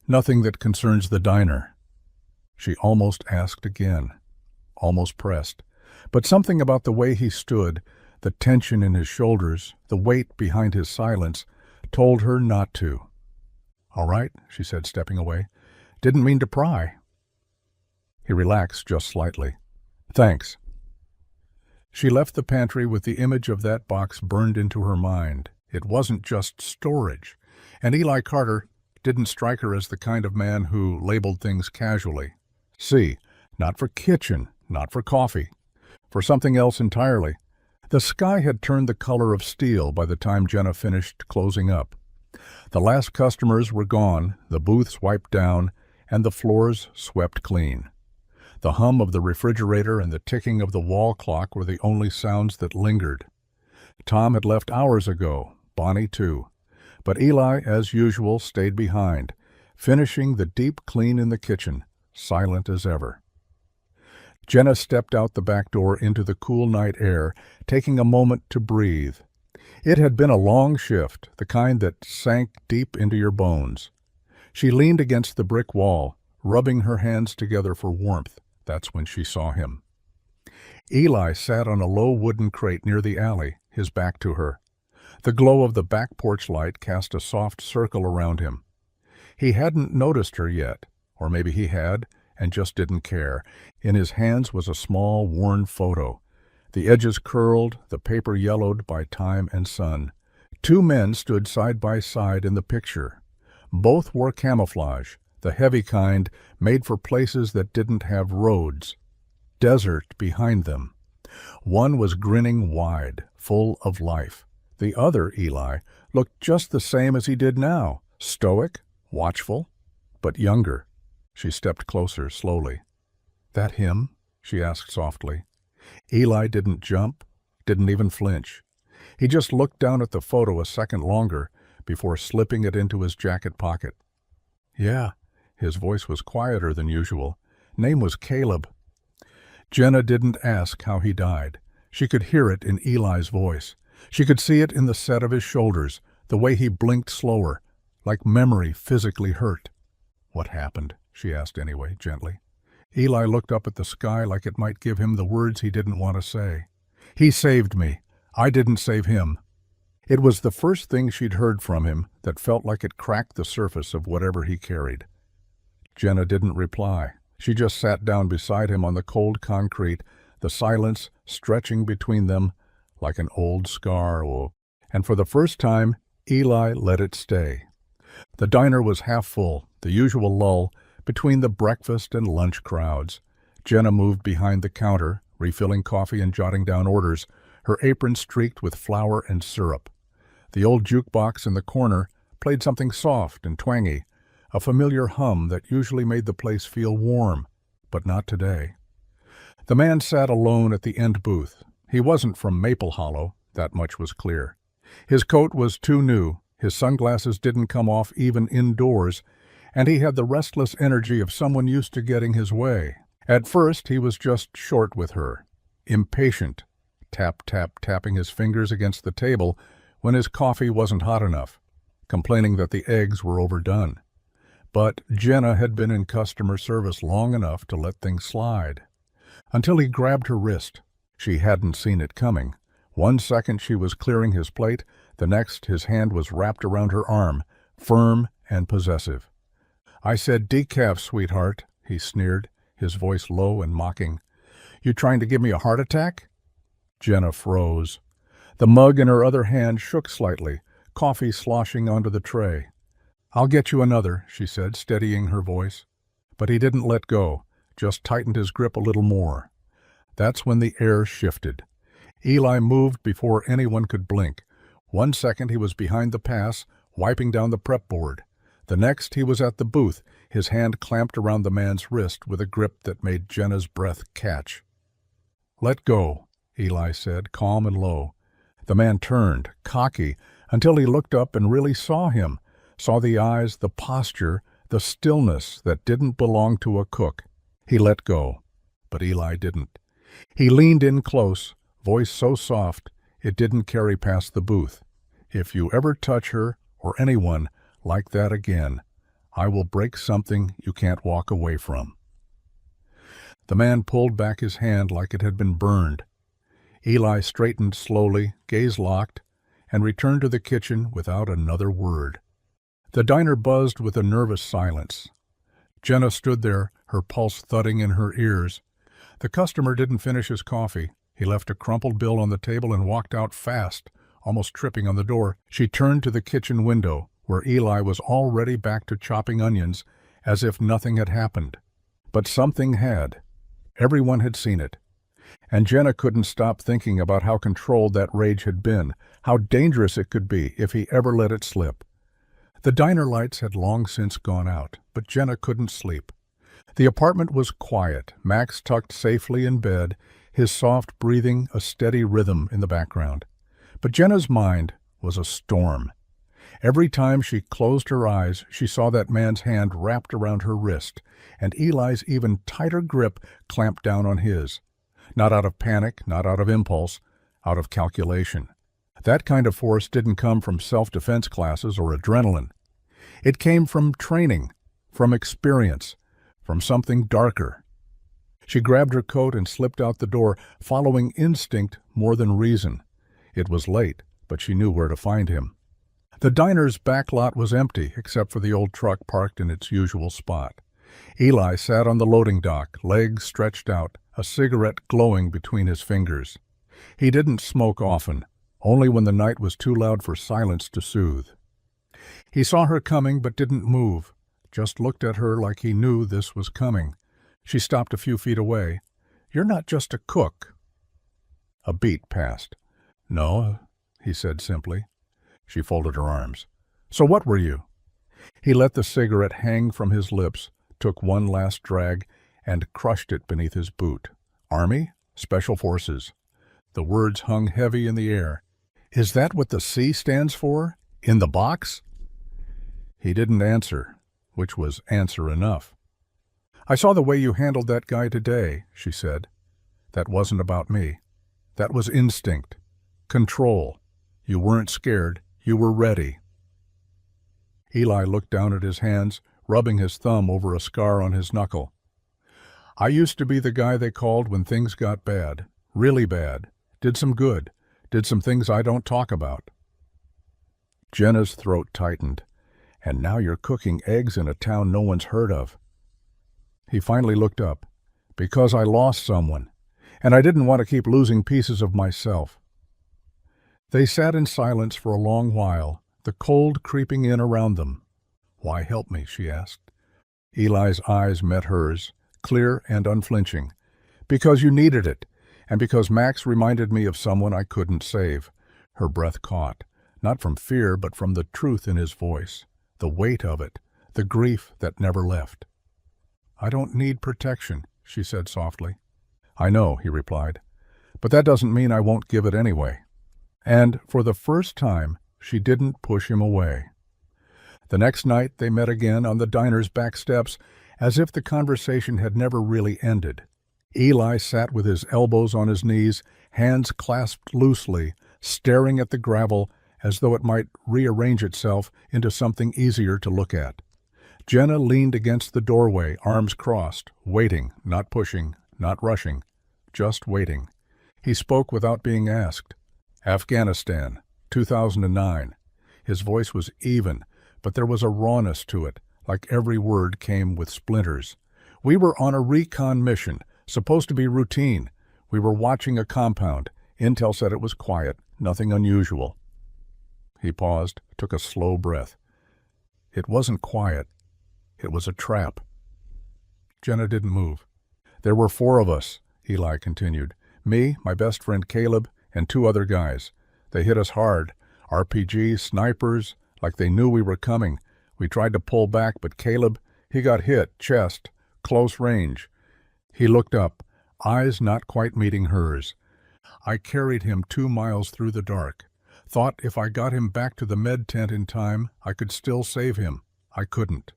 "Nothing that concerns the diner." She almost asked again, almost pressed. But something about the way he stood, the tension in his shoulders, the weight behind his silence, told her not to. "All right," she said, stepping away. "Didn't mean to pry." He relaxed just slightly. "Thanks." She left the pantry with the image of that box burned into her mind. It wasn't just storage. And Eli Carter didn't strike her as the kind of man who labeled things casually. See, not for kitchen, not for coffee. For something else entirely. The sky had turned the color of steel by the time Jenna finished closing up. The last customers were gone, the booths wiped down, and the floors swept clean. The hum of the refrigerator and the ticking of the wall clock were the only sounds that lingered. Tom had left hours ago, Bonnie too. But Eli, as usual, stayed behind, finishing the deep clean in the kitchen, silent as ever. Jenna stepped out the back door into the cool night air, taking a moment to breathe. It had been a long shift, the kind that sank deep into your bones. She leaned against the brick wall, rubbing her hands together for warmth. That's when she saw him. Eli sat on a low wooden crate near the alley, his back to her. The glow of the back porch light cast a soft circle around him. He hadn't noticed her yet, or maybe he had, and just didn't care. In his hands was a small, worn photo. The edges curled, the paper yellowed by time and sun. Two men stood side by side in the picture. Both wore camouflage, the heavy kind made for places that didn't have roads. Desert behind them. One was grinning wide, full of life. The other, Eli, looked just the same as he did now, stoic, watchful, but younger. She stepped closer, slowly. "That him?" she asked softly. Eli didn't jump, didn't even flinch. He just looked down at the photo a second longer before slipping it into his jacket pocket. "Yeah." His voice was quieter than usual. "Name was Caleb." Jenna didn't ask how he died. She could hear it in Eli's voice. She could see it in the set of his shoulders, the way he blinked slower, like memory physically hurt. "What happened?" she asked anyway, gently. Eli looked up at the sky like it might give him the words he didn't want to say. "He saved me. I didn't save him." It was the first thing she'd heard from him that felt like it cracked the surface of whatever he carried. Jenna didn't reply. She just sat down beside him on the cold concrete, the silence stretching between them like an old scar. And for the first time, Eli let it stay. The diner was half full, the usual lull between the breakfast and lunch crowds. Jenna moved behind the counter, refilling coffee and jotting down orders, her apron streaked with flour and syrup. The old jukebox in the corner played something soft and twangy, a familiar hum that usually made the place feel warm, but not today. The man sat alone at the end booth. He wasn't from Maple Hollow, that much was clear. His coat was too new, his sunglasses didn't come off even indoors, and he had the restless energy of someone used to getting his way. At first he was just short with her, impatient, tapping his fingers against the table when his coffee wasn't hot enough, complaining that the eggs were overdone. But Jenna had been in customer service long enough to let things slide. Until he grabbed her wrist. She hadn't seen it coming. One second she was clearing his plate, the next his hand was wrapped around her arm, firm and possessive. "I said decaf, sweetheart," he sneered, his voice low and mocking. "You trying to give me a heart attack?" Jenna froze. The mug in her other hand shook slightly, coffee sloshing onto the tray. "I'll get you another," she said, steadying her voice. But he didn't let go, just tightened his grip a little more. That's when the air shifted. Eli moved before anyone could blink. One second he was behind the pass, wiping down the prep board. The next he was at the booth, his hand clamped around the man's wrist with a grip that made Jenna's breath catch. "Let go," Eli said, calm and low. The man turned, cocky, until he looked up and really saw him, saw the eyes, the posture, the stillness that didn't belong to a cook. He let go, but Eli didn't. He leaned in close, voice so soft it didn't carry past the booth. "If you ever touch her, or anyone, like that again, I will break something you can't walk away from." The man pulled back his hand like it had been burned. Eli straightened slowly, gaze locked, and returned to the kitchen without another word. The diner buzzed with a nervous silence. Jenna stood there, her pulse thudding in her ears. The customer didn't finish his coffee. He left a crumpled bill on the table and walked out fast, almost tripping on the door. She turned to the kitchen window, where Eli was already back to chopping onions, as if nothing had happened. But something had. Everyone had seen it. And Jenna couldn't stop thinking about how controlled that rage had been, how dangerous it could be if he ever let it slip. The diner lights had long since gone out, but Jenna couldn't sleep. The apartment was quiet, Max tucked safely in bed, his soft breathing a steady rhythm in the background. But Jenna's mind was a storm. Every time she closed her eyes, she saw that man's hand wrapped around her wrist, and Eli's even tighter grip clamped down on his. Not out of panic, not out of impulse, out of calculation. That kind of force didn't come from self-defense classes or adrenaline. It came from training, from experience, from something darker. She grabbed her coat and slipped out the door, following instinct more than reason. It was late, but she knew where to find him. The diner's back lot was empty, except for the old truck parked in its usual spot. Eli sat on the loading dock, legs stretched out, a cigarette glowing between his fingers. He didn't smoke often, only when the night was too loud for silence to soothe. He saw her coming but didn't move, just looked at her like he knew this was coming. She stopped a few feet away. "You're not just a cook." A beat passed. "No," he said simply. She folded her arms. "So what were you?" He let the cigarette hang from his lips, took one last drag, and crushed it beneath his boot. "Army? Special Forces." The words hung heavy in the air. "Is that what the C stands for? In the box?" He didn't answer, which was answer enough. "I saw the way you handled that guy today," she said. "That wasn't about me. That was instinct. Control. You weren't scared. You were ready." Eli looked down at his hands, rubbing his thumb over a scar on his knuckle. "I used to be the guy they called when things got bad. Really bad. Did some good. Did some things I don't talk about." Jenna's throat tightened. "And now you're cooking eggs in a town no one's heard of." He finally looked up. "Because I lost someone, and I didn't want to keep losing pieces of myself." They sat in silence for a long while, the cold creeping in around them. "Why help me?" she asked. Eli's eyes met hers, clear and unflinching. "Because you needed it, and because Max reminded me of someone I couldn't save." Her breath caught, not from fear but from the truth in his voice, the weight of it, the grief that never left. "I don't need protection," she said softly. "I know," he replied, "but that doesn't mean I won't give it anyway." And for the first time, she didn't push him away. The next night they met again on the diner's back steps, as if the conversation had never really ended. Eli sat with his elbows on his knees, hands clasped loosely, staring at the gravel as though it might rearrange itself into something easier to look at. Jenna leaned against the doorway, arms crossed, waiting, not pushing, not rushing, just waiting. He spoke without being asked. "Afghanistan, 2009. His voice was even, but there was a rawness to it, like every word came with splinters. "We were on a recon mission, supposed to be routine. We were watching a compound. Intel said it was quiet, nothing unusual." He paused, took a slow breath. "It wasn't quiet. It was a trap." Jenna didn't move. "There were 4 of us," Eli continued. "Me, my best friend Caleb, and 2 other guys. They hit us hard. RPGs, snipers, like they knew we were coming. We tried to pull back, but Caleb, he got hit, chest, close range." He looked up, eyes not quite meeting hers. "I carried him 2 miles through the dark. Thought if I got him back to the med tent in time, I could still save him. I couldn't."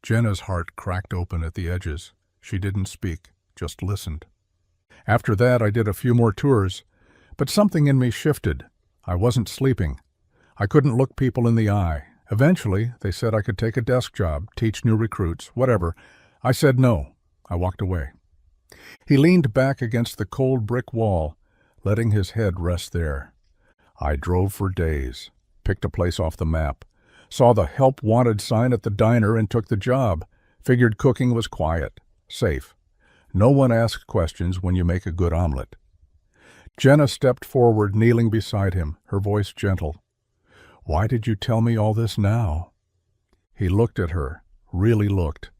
Jenna's heart cracked open at the edges. She didn't speak, just listened. "After that, I did a few more tours, but something in me shifted. I wasn't sleeping. I couldn't look people in the eye. Eventually, they said I could take a desk job, teach new recruits, whatever. I said no. I walked away." He leaned back against the cold brick wall, letting his head rest there. "I drove for days, picked a place off the map, saw the help wanted sign at the diner and took the job. Figured cooking was quiet, safe. No one asks questions when you make a good omelet." Jenna stepped forward, kneeling beside him, her voice gentle. "Why did you tell me all this now?" He looked at her, really looked.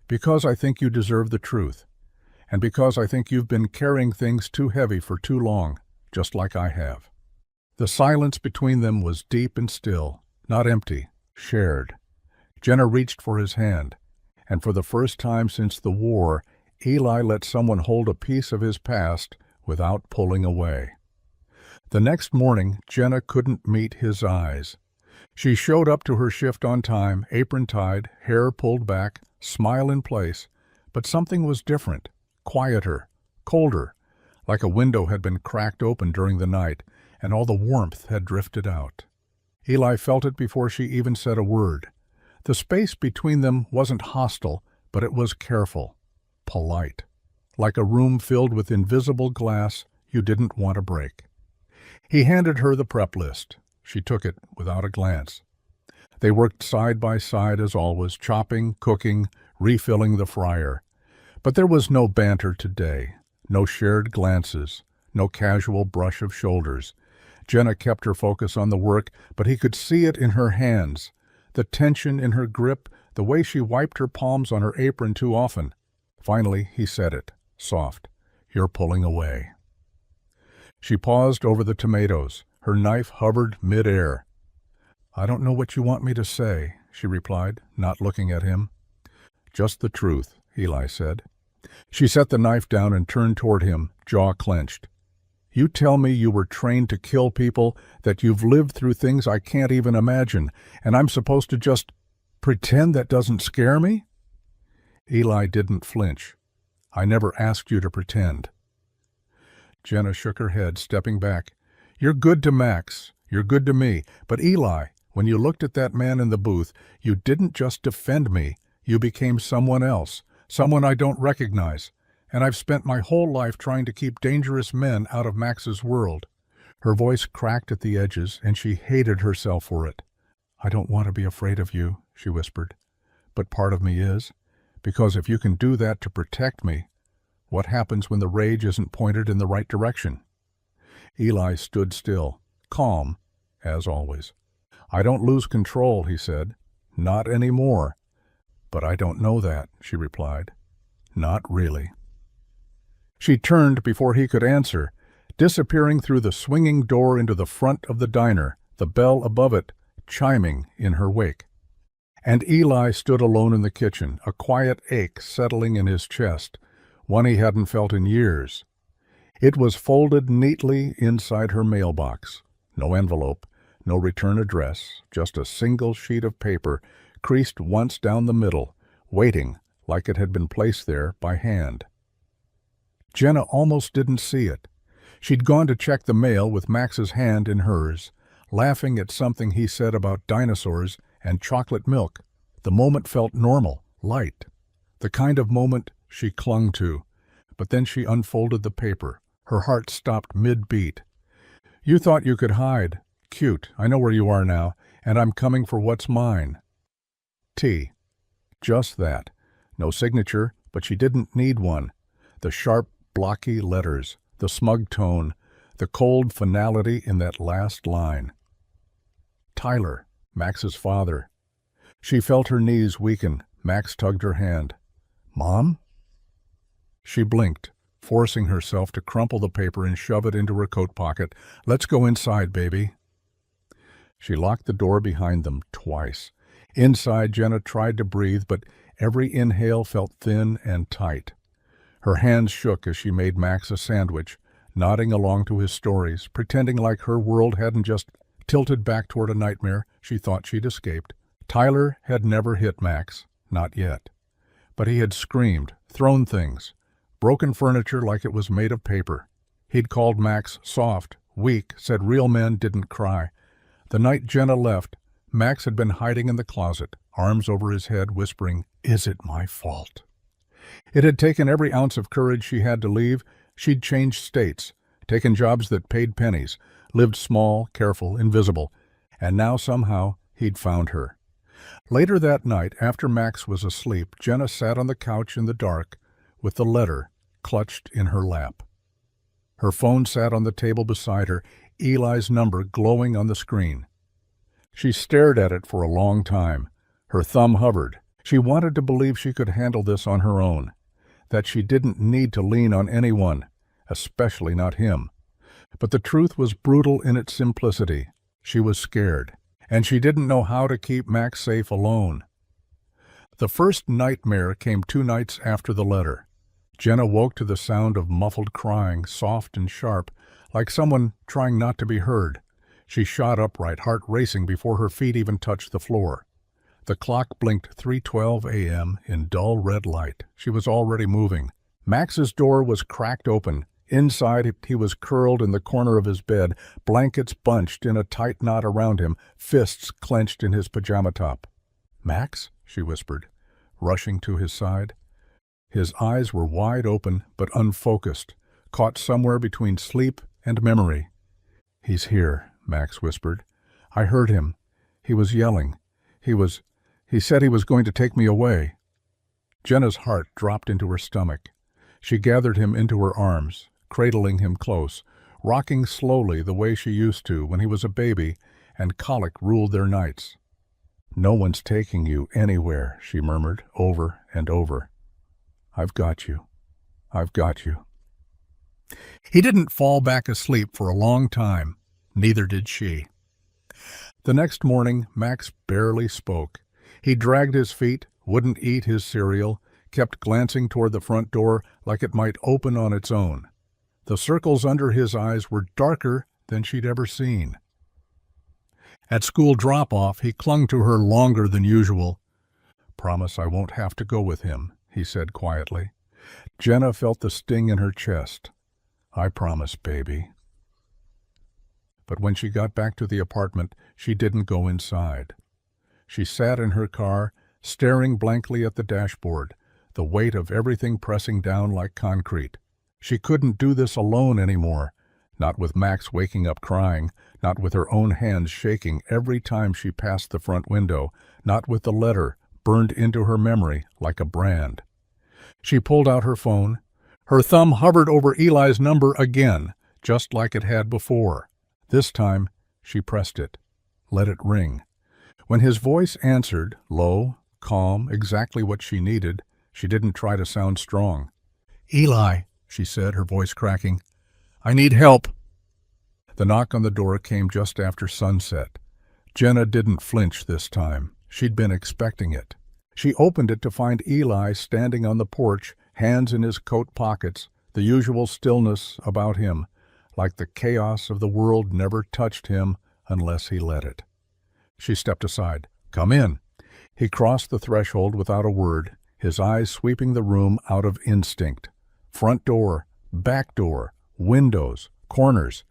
"Because I think you deserve the truth, and because I think you've been carrying things too heavy for too long, just like I have." The silence between them was deep and still, not empty, shared. Jenna reached for his hand, and for the first time since the war, Eli let someone hold a piece of his past without pulling away. The next morning, Jenna couldn't meet his eyes. She showed up to her shift on time, apron tied, hair pulled back, smile in place, but something was different, quieter, colder, like a window had been cracked open during the night, and all the warmth had drifted out. Eli felt it before she even said a word. The space between them wasn't hostile, but it was careful, polite, like a room filled with invisible glass you didn't want to break. He handed her the prep list. She took it without a glance. They worked side by side as always, chopping, cooking, refilling the fryer. But there was no banter today, no shared glances, no casual brush of shoulders. Jenna kept her focus on the work, but he could see it in her hands, the tension in her grip, the way she wiped her palms on her apron too often. Finally, he said it, soft. "You're pulling away." She paused over the tomatoes. Her knife hovered mid-air. "I don't know what you want me to say," she replied, not looking at him. "Just the truth," Eli said. She set the knife down and turned toward him, jaw clenched. "You tell me you were trained to kill people, that you've lived through things I can't even imagine, and I'm supposed to just pretend that doesn't scare me?" Eli didn't flinch. "I never asked you to pretend." Jenna shook her head, stepping back. "You're good to Max. You're good to me. But Eli, When you looked at that man in the booth, you didn't just defend me. You became someone else, someone I don't recognize. And I've spent my whole life trying to keep dangerous men out of Max's world." Her voice cracked at the edges, and she hated herself for it. "I don't want to be afraid of you," she whispered. "But part of me is. Because if you can do that to protect me, what happens when the rage isn't pointed in the right direction?" Eli stood still, calm, as always. "I don't lose control," he said. "Not anymore." "But I don't know that," she replied. "Not really." She turned before he could answer, disappearing through the swinging door into the front of the diner, the bell above it chiming in her wake. And Eli stood alone in the kitchen, a quiet ache settling in his chest, one he hadn't felt in years. It was folded neatly inside her mailbox. No envelope, no return address, just a single sheet of paper, creased once down the middle, waiting like it had been placed there by hand. Jenna almost didn't see it. She'd gone to check the mail with Max's hand in hers, laughing at something he said about dinosaurs and chocolate milk. The moment felt normal, light, the kind of moment she clung to. But then she unfolded the paper. Her heart stopped mid-beat. "You thought you could hide. Cute. I know where you are now, and I'm coming for what's mine." T. Just that. No signature, but she didn't need one. The sharp, blocky letters, the smug tone, the cold finality in that last line. Tyler, Max's father. She felt her knees weaken. Max tugged her hand. "Mom?" She blinked, forcing herself to crumple the paper and shove it into her coat pocket. "Let's go inside, baby." She locked the door behind them twice. Inside, Jenna tried to breathe, but every inhale felt thin and tight. Her hands shook as she made Max a sandwich, nodding along to his stories, pretending like her world hadn't just tilted back toward a nightmare she thought she'd escaped. Tyler had never hit Max, not yet. But he had screamed, thrown things, broken furniture like it was made of paper. He'd called Max soft, weak, said real men didn't cry. The night Jenna left, Max had been hiding in the closet, arms over his head, whispering, "Is it my fault?" It had taken every ounce of courage she had to leave. She'd changed states, taken jobs that paid pennies, lived small, careful, invisible, and now somehow he'd found her. Later that night, after Max was asleep, Jenna sat on the couch in the dark with the letter clutched in her lap. Her phone sat on the table beside her, Eli's number glowing on the screen. She stared at it for a long time. Her thumb hovered. She wanted to believe she could handle this on her own, that she didn't need to lean on anyone, especially not him. But the truth was brutal in its simplicity. She was scared, and she didn't know how to keep Max safe alone. The first nightmare came 2 nights after the letter. Jenna woke to the sound of muffled crying, soft and sharp, like someone trying not to be heard. She shot upright, heart racing before her feet even touched the floor. The clock blinked 3:12 a.m. in dull red light. She was already moving. Max's door was cracked open. Inside, he was curled in the corner of his bed, blankets bunched in a tight knot around him, fists clenched in his pajama top. "Max?" she whispered, rushing to his side. His eyes were wide open but unfocused, caught somewhere between sleep and memory. "He's here," Max whispered. "I heard him. He was yelling. He said he was going to take me away." Jenna's heart dropped into her stomach. She gathered him into her arms, cradling him close, rocking slowly the way she used to when he was a baby and colic ruled their nights. "No one's taking you anywhere," she murmured over and over. "I've got you. I've got you." He didn't fall back asleep for a long time. Neither did she. The next morning, Max barely spoke. He dragged his feet, wouldn't eat his cereal, kept glancing toward the front door like it might open on its own. The circles under his eyes were darker than she'd ever seen. At school drop-off, he clung to her longer than usual. "Promise I won't have to go with him," he said quietly. Jenna felt the sting in her chest. "I promise, baby." But when she got back to the apartment, she didn't go inside. She sat in her car, staring blankly at the dashboard, the weight of everything pressing down like concrete. She couldn't do this alone anymore, not with Max waking up crying, not with her own hands shaking every time she passed the front window, not with the letter burned into her memory like a brand. She pulled out her phone. Her thumb hovered over Eli's number again, just like it had before. This time, she pressed it, let it ring. When his voice answered, low, calm, exactly what she needed, she didn't try to sound strong. "Eli," she said, her voice cracking, "I need help." The knock on the door came just after sunset. Jenna didn't flinch this time. She'd been expecting it. She opened it to find Eli standing on the porch, hands in his coat pockets, the usual stillness about him, like the chaos of the world never touched him unless he let it. She stepped aside. "Come in." He crossed the threshold without a word, his eyes sweeping the room out of instinct. Front door, back door, windows, corners.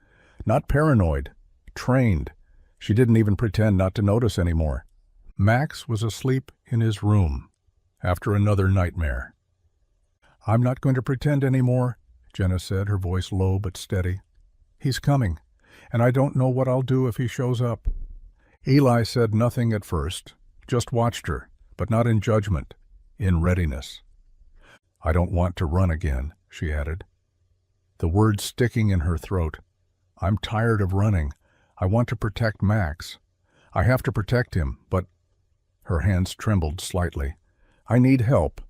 Not paranoid, trained. She didn't even pretend not to notice anymore. Max was asleep in his room, after another nightmare. "I'm not going to pretend anymore," Jenna said, her voice low but steady. "He's coming, and I don't know what I'll do if he shows up." Eli said nothing at first, just watched her, but not in judgment, in readiness. "I don't want to run again," she added, the words sticking in her throat. "I'm tired of running. I want to protect Max. I have to protect him, but—" Her hands trembled slightly. "I need help.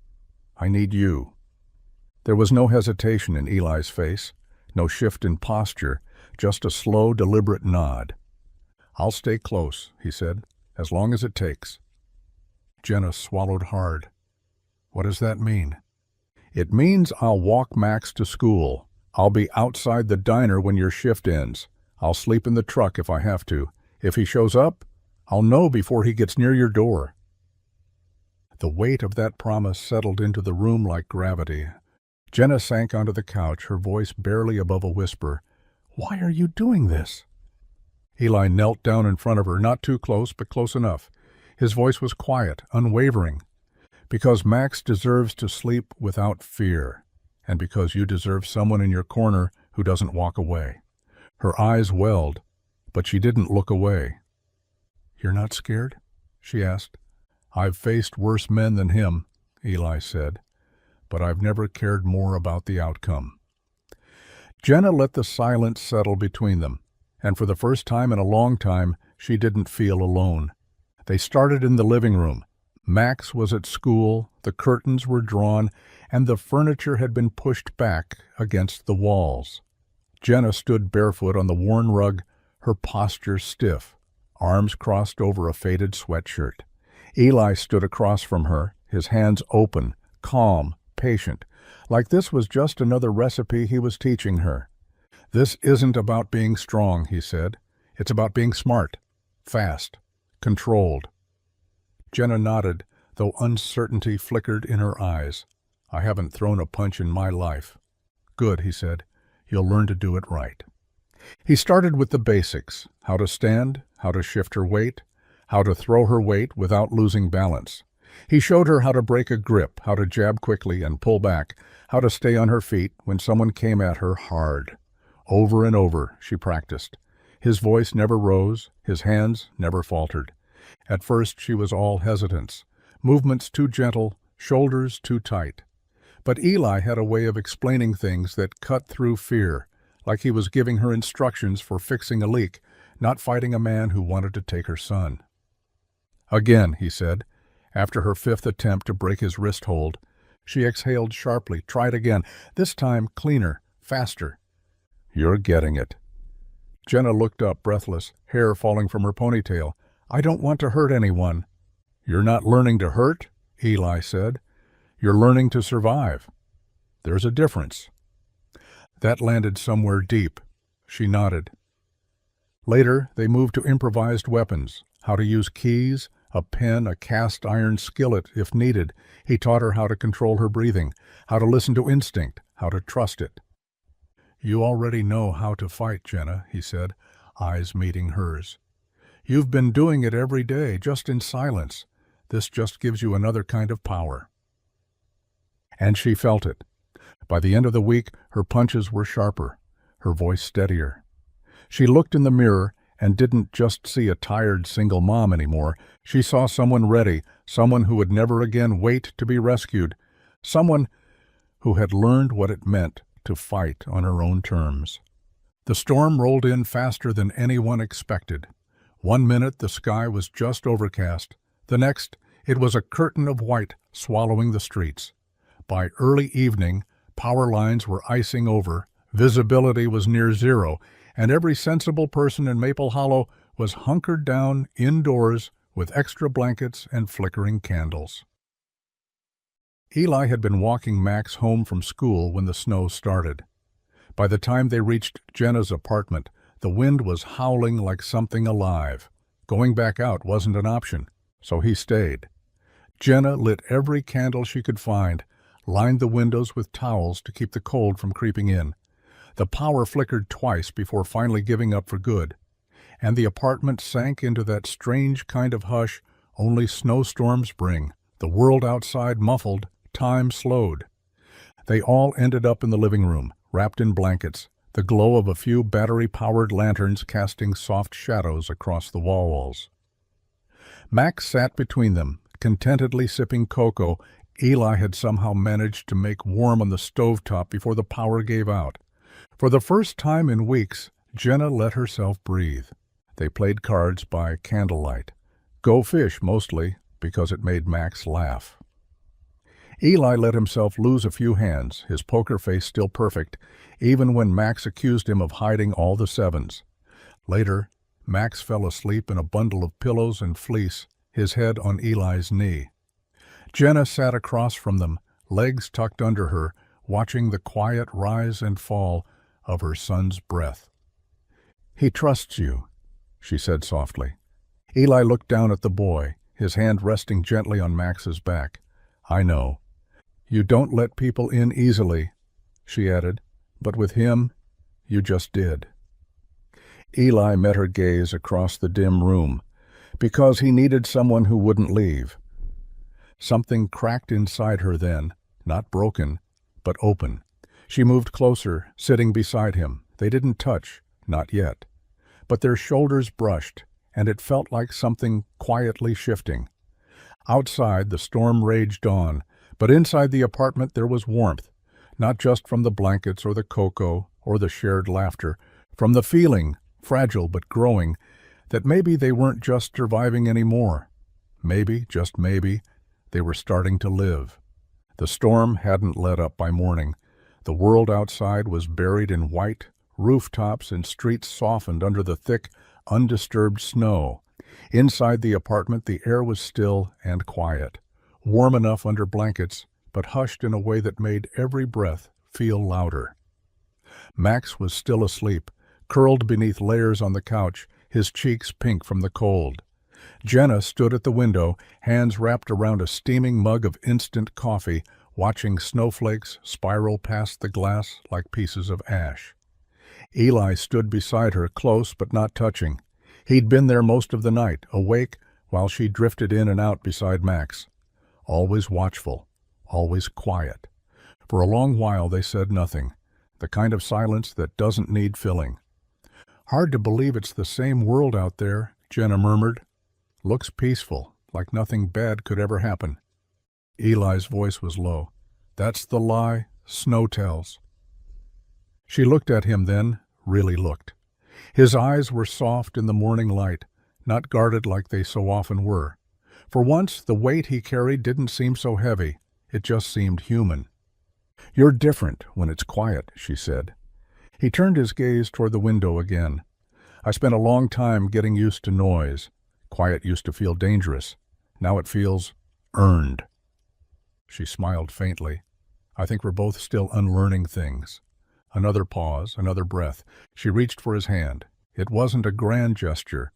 I need you." There was no hesitation in Eli's face, no shift in posture, just a slow, deliberate nod. "I'll stay close," he said, "as long as it takes." Jenna swallowed hard. "What does that mean?" "It means I'll walk Max to school. I'll be outside the diner when your shift ends. I'll sleep in the truck if I have to. If he shows up, I'll know before he gets near your door." The weight of that promise settled into the room like gravity. Jenna sank onto the couch, her voice barely above a whisper. "Why are you doing this?" Eli knelt down in front of her, not too close, but close enough. His voice was quiet, unwavering. "Because Max deserves to sleep without fear, and because you deserve someone in your corner who doesn't walk away." Her eyes welled, but she didn't look away. "You're not scared?" she asked. "I've faced worse men than him," Eli said, "but I've never cared more about the outcome." Jenna let the silence settle between them, and for the first time in a long time, she didn't feel alone. They started in the living room. Max was at school, the curtains were drawn, and the furniture had been pushed back against the walls. Jenna stood barefoot on the worn rug, her posture stiff, arms crossed over a faded sweatshirt. Eli stood across from her, his hands open, calm, patient, like this was just another recipe he was teaching her. "This isn't about being strong," he said. "It's about being smart, fast, controlled." Jenna nodded, though uncertainty flickered in her eyes. "I haven't thrown a punch in my life." "Good," he said. "You'll learn to do it right." He started with the basics: how to stand, how to shift her weight, how to throw her weight without losing balance. He showed her how to break a grip, how to jab quickly and pull back, how to stay on her feet when someone came at her hard. Over and over she practiced. His voice never rose, his hands never faltered. At first she was all hesitance, movements too gentle, shoulders too tight. But Eli had a way of explaining things that cut through fear, like he was giving her instructions for fixing a leak, not fighting a man who wanted to take her son. "Again," he said, after her fifth attempt to break his wrist hold. She exhaled sharply, tried again, this time cleaner, faster. "You're getting it." Jenna looked up, breathless, hair falling from her ponytail. "I don't want to hurt anyone." "You're not learning to hurt," Eli said. "You're learning to survive. There's a difference." That landed somewhere deep. She nodded. Later, they moved to improvised weapons, how to use keys, a pen, a cast-iron skillet if needed. He taught her how to control her breathing, how to listen to instinct, how to trust it. "You already know how to fight, Jenna," he said. eyes meeting hers. "You've been doing it every day, just in silence. This just gives you another kind of power." And she felt it. By the end of the week, her punches were sharper, her voice steadier. She looked in the mirror and didn't just see a tired single mom anymore. She saw someone ready, someone who would never again wait to be rescued, someone who had learned what it meant to fight on her own terms. The storm rolled in faster than anyone expected. One minute the sky was just overcast. The next, it was a curtain of white swallowing the streets. By early evening, power lines were icing over, visibility was near zero, and every sensible person in Maple Hollow was hunkered down indoors with extra blankets and flickering candles. Eli had been walking Max home from school when the snow started. By the time they reached Jenna's apartment, the wind was howling like something alive. Going back out wasn't an option, so he stayed. Jenna lit every candle she could find, lined the windows with towels to keep the cold from creeping in. The power flickered twice before finally giving up for good, and the apartment sank into that strange kind of hush only snowstorms bring. The world outside muffled, time slowed. They all ended up in the living room, wrapped in blankets, the glow of a few battery-powered lanterns casting soft shadows across the walls. Max sat between them, contentedly sipping cocoa Eli had somehow managed to make warm on the stovetop before the power gave out. For the first time in weeks, Jenna let herself breathe. They played cards by candlelight. Go fish, mostly, because it made Max laugh. Eli let himself lose a few hands, his poker face still perfect, even when Max accused him of hiding all the sevens. Later, Max fell asleep in a bundle of pillows and fleece, his head on Eli's knee. Jenna sat across from them, legs tucked under her, watching the quiet rise and fall of her son's breath. "He trusts you," she said softly. Eli looked down at the boy, his hand resting gently on Max's back. "I know. You don't let people in easily," she added, "but with him, you just did." Eli met her gaze across the dim room, because he needed someone who wouldn't leave. Something cracked inside her then, not broken, but open. She moved closer, sitting beside him. They didn't touch, not yet. But their shoulders brushed, and it felt like something quietly shifting. Outside, the storm raged on, but inside the apartment there was warmth, not just from the blankets or the cocoa or the shared laughter, from the feeling, fragile but growing, that maybe they weren't just surviving anymore. Maybe, just maybe, they were starting to live. The storm hadn't let up by morning. The world outside was buried in white, rooftops and streets softened under the thick, undisturbed snow. Inside the apartment the air was still and quiet, warm enough under blankets, but hushed in a way that made every breath feel louder. Max was still asleep, curled beneath layers on the couch, his cheeks pink from the cold. Jenna stood at the window, hands wrapped around a steaming mug of instant coffee, watching snowflakes spiral past the glass like pieces of ash. Eli stood beside her, close but not touching. He'd been there most of the night, awake, while she drifted in and out beside Max. Always watchful, always quiet. For a long while they said nothing, the kind of silence that doesn't need filling. "Hard to believe it's the same world out there," Jenna murmured. "Looks peaceful, like nothing bad could ever happen." Eli's voice was low. "That's the lie snow tells." She looked at him then, really looked. His eyes were soft in the morning light, not guarded like they so often were. For once, the weight he carried didn't seem so heavy. It just seemed human. "You're different when it's quiet," she said. He turned his gaze toward the window again. "I spent a long time getting used to noise. Quiet used to feel dangerous. Now it feels earned." She smiled faintly. "I think we're both still unlearning things." Another pause, another breath. She reached for his hand. It wasn't a grand gesture,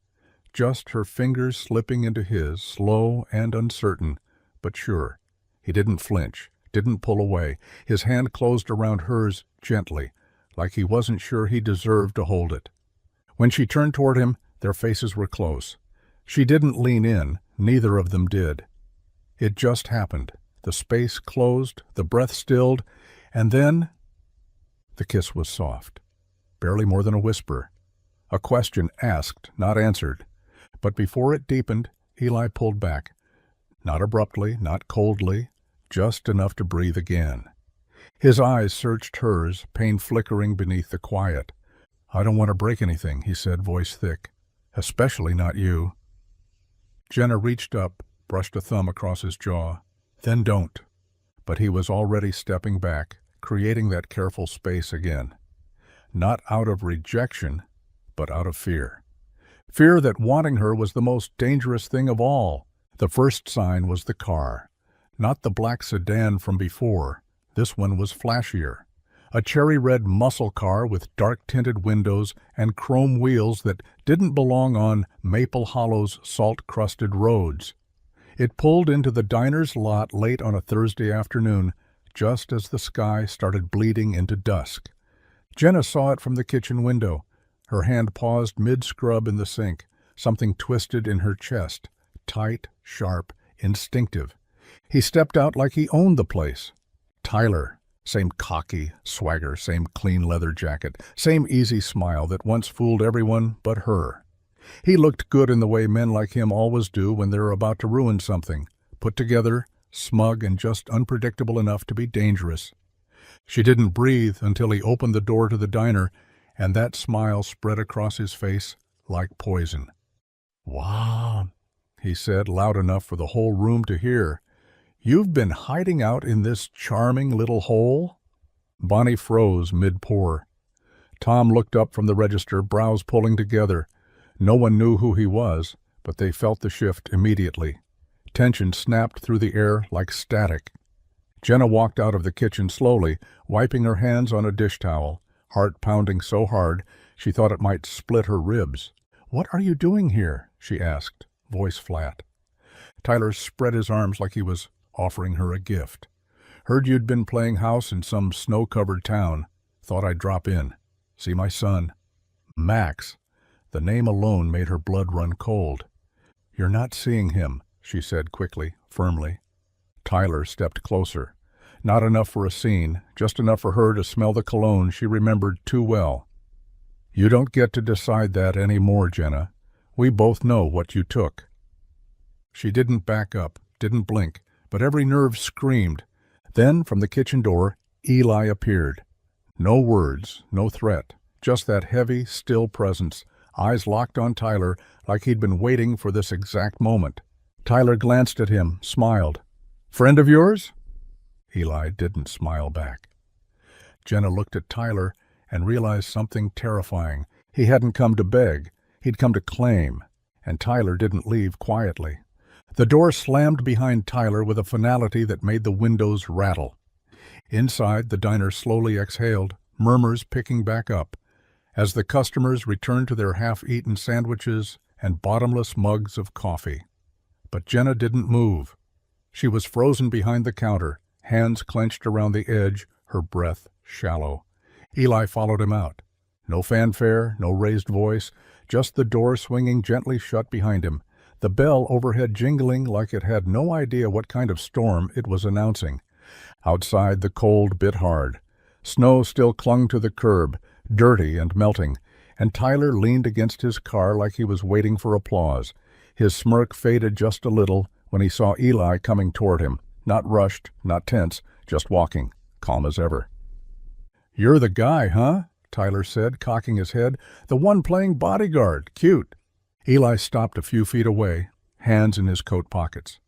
just her fingers slipping into his, slow and uncertain, but sure. He didn't flinch, didn't pull away. His hand closed around hers gently, like he wasn't sure he deserved to hold it. When she turned toward him, their faces were close. She didn't lean in, neither of them did. It just happened. The space closed, the breath stilled, and then the kiss was soft, barely more than a whisper. A question asked, not answered. But before it deepened, Eli pulled back. Not abruptly, not coldly, just enough to breathe again. His eyes searched hers, pain flickering beneath the quiet. "I don't want to break anything," he said, voice thick. "Especially not you." Jenna reached up, brushed a thumb across his jaw. "Then don't." But he was already stepping back, creating that careful space again. Not out of rejection, but out of fear. Fear that wanting her was the most dangerous thing of all. The first sign was the car. Not the black sedan from before. This one was flashier. A cherry-red muscle car with dark-tinted windows and chrome wheels that didn't belong on Maple Hollow's salt-crusted roads. It pulled into the diner's lot late on a Thursday afternoon, just as the sky started bleeding into dusk. Jenna saw it from the kitchen window. Her hand paused mid-scrub in the sink, something twisted in her chest, tight, sharp, instinctive. He stepped out like he owned the place. Tyler. Same cocky swagger, same clean leather jacket, same easy smile that once fooled everyone but her. He looked good in the way men like him always do when they're about to ruin something, put together, smug and just unpredictable enough to be dangerous. She didn't breathe until he opened the door to the diner, and that smile spread across his face like poison. "Wow," he said, loud enough for the whole room to hear. "You've been hiding out in this charming little hole?" Bonnie froze mid-pour. Tom looked up from the register, brows pulling together. No one knew who he was, but they felt the shift immediately. Tension snapped through the air like static. Jenna walked out of the kitchen slowly, wiping her hands on a dish towel, heart pounding so hard she thought it might split her ribs. "What are you doing here?" she asked, voice flat. Tyler spread his arms like he was offering her a gift. "Heard you'd been playing house in some snow-covered town. Thought I'd drop in. See my son." Max. The name alone made her blood run cold. "You're not seeing him," she said quickly, firmly. Tyler stepped closer. Not enough for a scene, just enough for her to smell the cologne she remembered too well. "You don't get to decide that anymore, Jenna. We both know what you took." She didn't back up, didn't blink, but every nerve screamed. Then, from the kitchen door, Eli appeared. No words, no threat, just that heavy, still presence, eyes locked on Tyler like he'd been waiting for this exact moment. Tyler glanced at him, smiled. "Friend of yours?" Eli didn't smile back. Jenna looked at Tyler and realized something terrifying. He hadn't come to beg. He'd come to claim. And Tyler didn't leave quietly. The door slammed behind Tyler with a finality that made the windows rattle. Inside, the diner slowly exhaled, murmurs picking back up, as the customers returned to their half-eaten sandwiches and bottomless mugs of coffee. But Jenna didn't move. She was frozen behind the counter, hands clenched around the edge, her breath shallow. Eli followed him out. No fanfare, no raised voice, just the door swinging gently shut behind him, the bell overhead jingling like it had no idea what kind of storm it was announcing. Outside, the cold bit hard. Snow still clung to the curb, dirty and melting, and Tyler leaned against his car like he was waiting for applause. His smirk faded just a little when he saw Eli coming toward him, not rushed, not tense, just walking, calm as ever. "You're the guy, huh?" Tyler said, cocking his head. "The one playing bodyguard. Cute." Eli stopped a few feet away, hands in his coat pockets.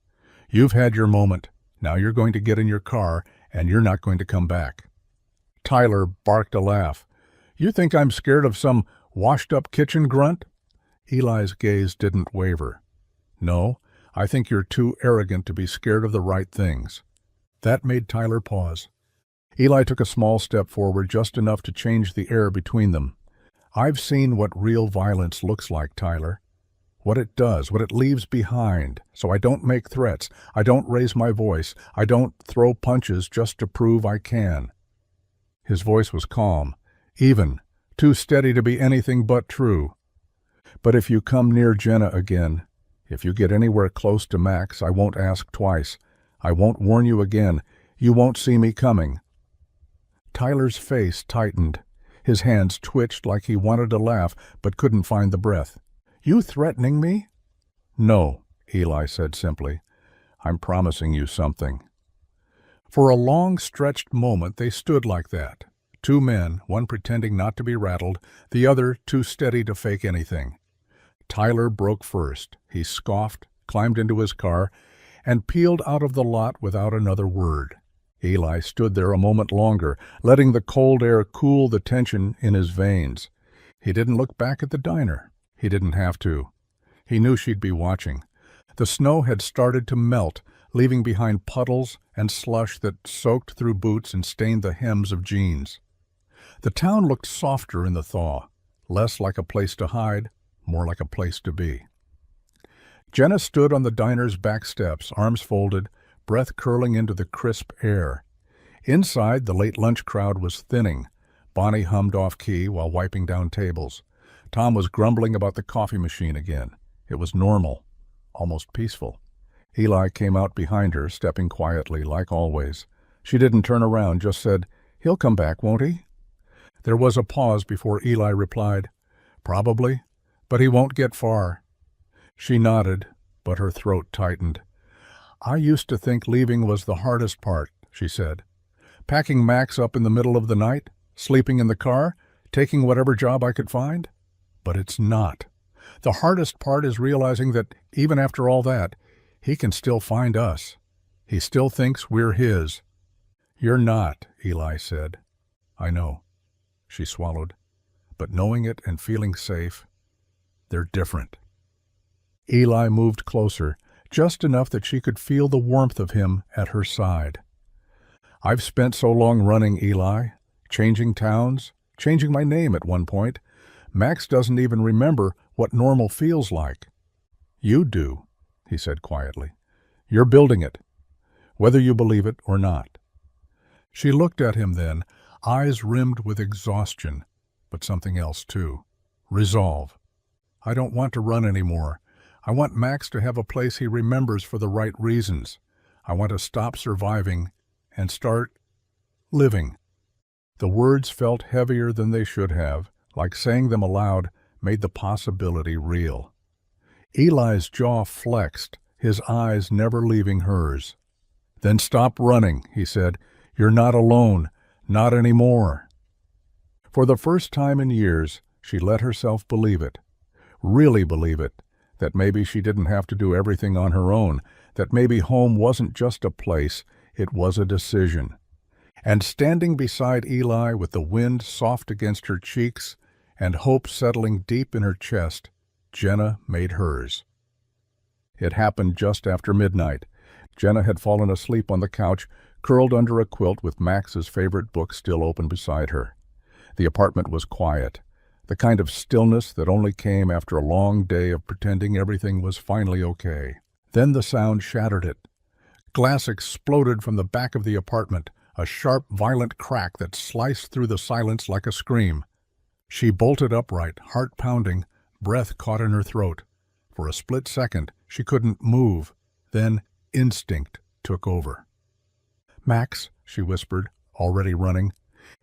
"You've had your moment. Now you're going to get in your car, and you're not going to come back." Tyler barked a laugh. "You think I'm scared of some washed-up kitchen grunt?" Eli's gaze didn't waver. "No, I think you're too arrogant to be scared of the right things." That made Tyler pause. Eli took a small step forward, just enough to change the air between them. "I've seen what real violence looks like, Tyler. What it does, what it leaves behind. So I don't make threats. I don't raise my voice. I don't throw punches just to prove I can." His voice was calm, even, too steady to be anything but true. But if you come near Jenna again, if you get anywhere close to Max, I won't ask twice. I won't warn you again. You won't see me coming." Tyler's face tightened. His hands twitched like he wanted to laugh but couldn't find the breath. "You threatening me?" "No," Eli said simply. "I'm promising you something." For a long stretched moment they stood like that. Two men, one pretending not to be rattled, the other too steady to fake anything. Tyler broke first. He scoffed, climbed into his car, and peeled out of the lot without another word. Eli stood there a moment longer, letting the cold air cool the tension in his veins. He didn't look back at the diner. He didn't have to. He knew she'd be watching. The snow had started to melt, leaving behind puddles and slush that soaked through boots and stained the hems of jeans. The town looked softer in the thaw, less like a place to hide, more like a place to be. Jenna stood on the diner's back steps, arms folded, breath curling into the crisp air. Inside, the late lunch crowd was thinning. Bonnie hummed off-key while wiping down tables. Tom was grumbling about the coffee machine again. It was normal, almost peaceful. Eli came out behind her, stepping quietly, like always. She didn't turn around, just said, "He'll come back, won't he?" There was a pause before Eli replied, "Probably, but he won't get far." She nodded, but her throat tightened. "I used to think leaving was the hardest part," she said. "Packing Max up in the middle of the night, sleeping in the car, taking whatever job I could find. But it's not. The hardest part is realizing that, even after all that, he can still find us. He still thinks we're his." "You're not," Eli said. "I know." She swallowed. "But knowing it and feeling safe, they're different." Eli moved closer, just enough that she could feel the warmth of him at her side. "I've spent so long running, Eli, changing towns, changing my name at one point. Max doesn't even remember what normal feels like." "You do," he said quietly. "You're building it, whether you believe it or not." She looked at him then, eyes rimmed with exhaustion, but something else too. Resolve. "I don't want to run anymore. I want Max to have a place he remembers for the right reasons. I want to stop surviving and start living." The words felt heavier than they should have, like saying them aloud made the possibility real. Eli's jaw flexed, his eyes never leaving hers. "Then stop running," he said. "You're not alone. Not anymore." For the first time in years, she let herself believe it. Really believe it. That maybe she didn't have to do everything on her own. That maybe home wasn't just a place, it was a decision. And standing beside Eli with the wind soft against her cheeks and hope settling deep in her chest, Jenna made hers. It happened just after midnight. Jenna had fallen asleep on the couch, curled under a quilt with Max's favorite book still open beside her. The apartment was quiet, the kind of stillness that only came after a long day of pretending everything was finally okay. Then the sound shattered it. Glass exploded from the back of the apartment, a sharp, violent crack that sliced through the silence like a scream. She bolted upright, heart pounding, breath caught in her throat. For a split second, she couldn't move. Then instinct took over. "Max," she whispered, already running.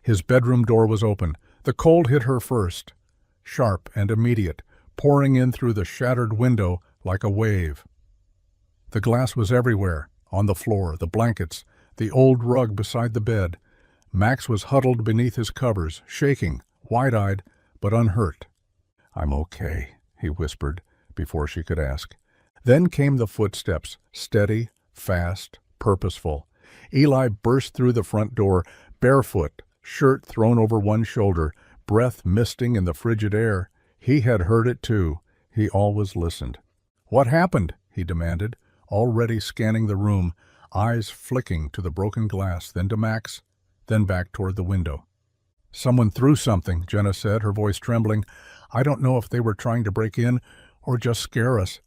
His bedroom door was open. The cold hit her first, sharp and immediate, pouring in through the shattered window like a wave. The glass was everywhere, on the floor, the blankets, the old rug beside the bed. Max was huddled beneath his covers, shaking, wide-eyed, but unhurt. "I'm okay," he whispered, before she could ask. Then came the footsteps, steady, fast, purposeful. Eli burst through the front door, barefoot, shirt thrown over one shoulder, breath misting in the frigid air. He had heard it too. He always listened. "What happened?" he demanded, already scanning the room, eyes flicking to the broken glass, then to Max, then back toward the window. "Someone threw something," Jenna said, her voice trembling. "I don't know if they were trying to break in or just scare us."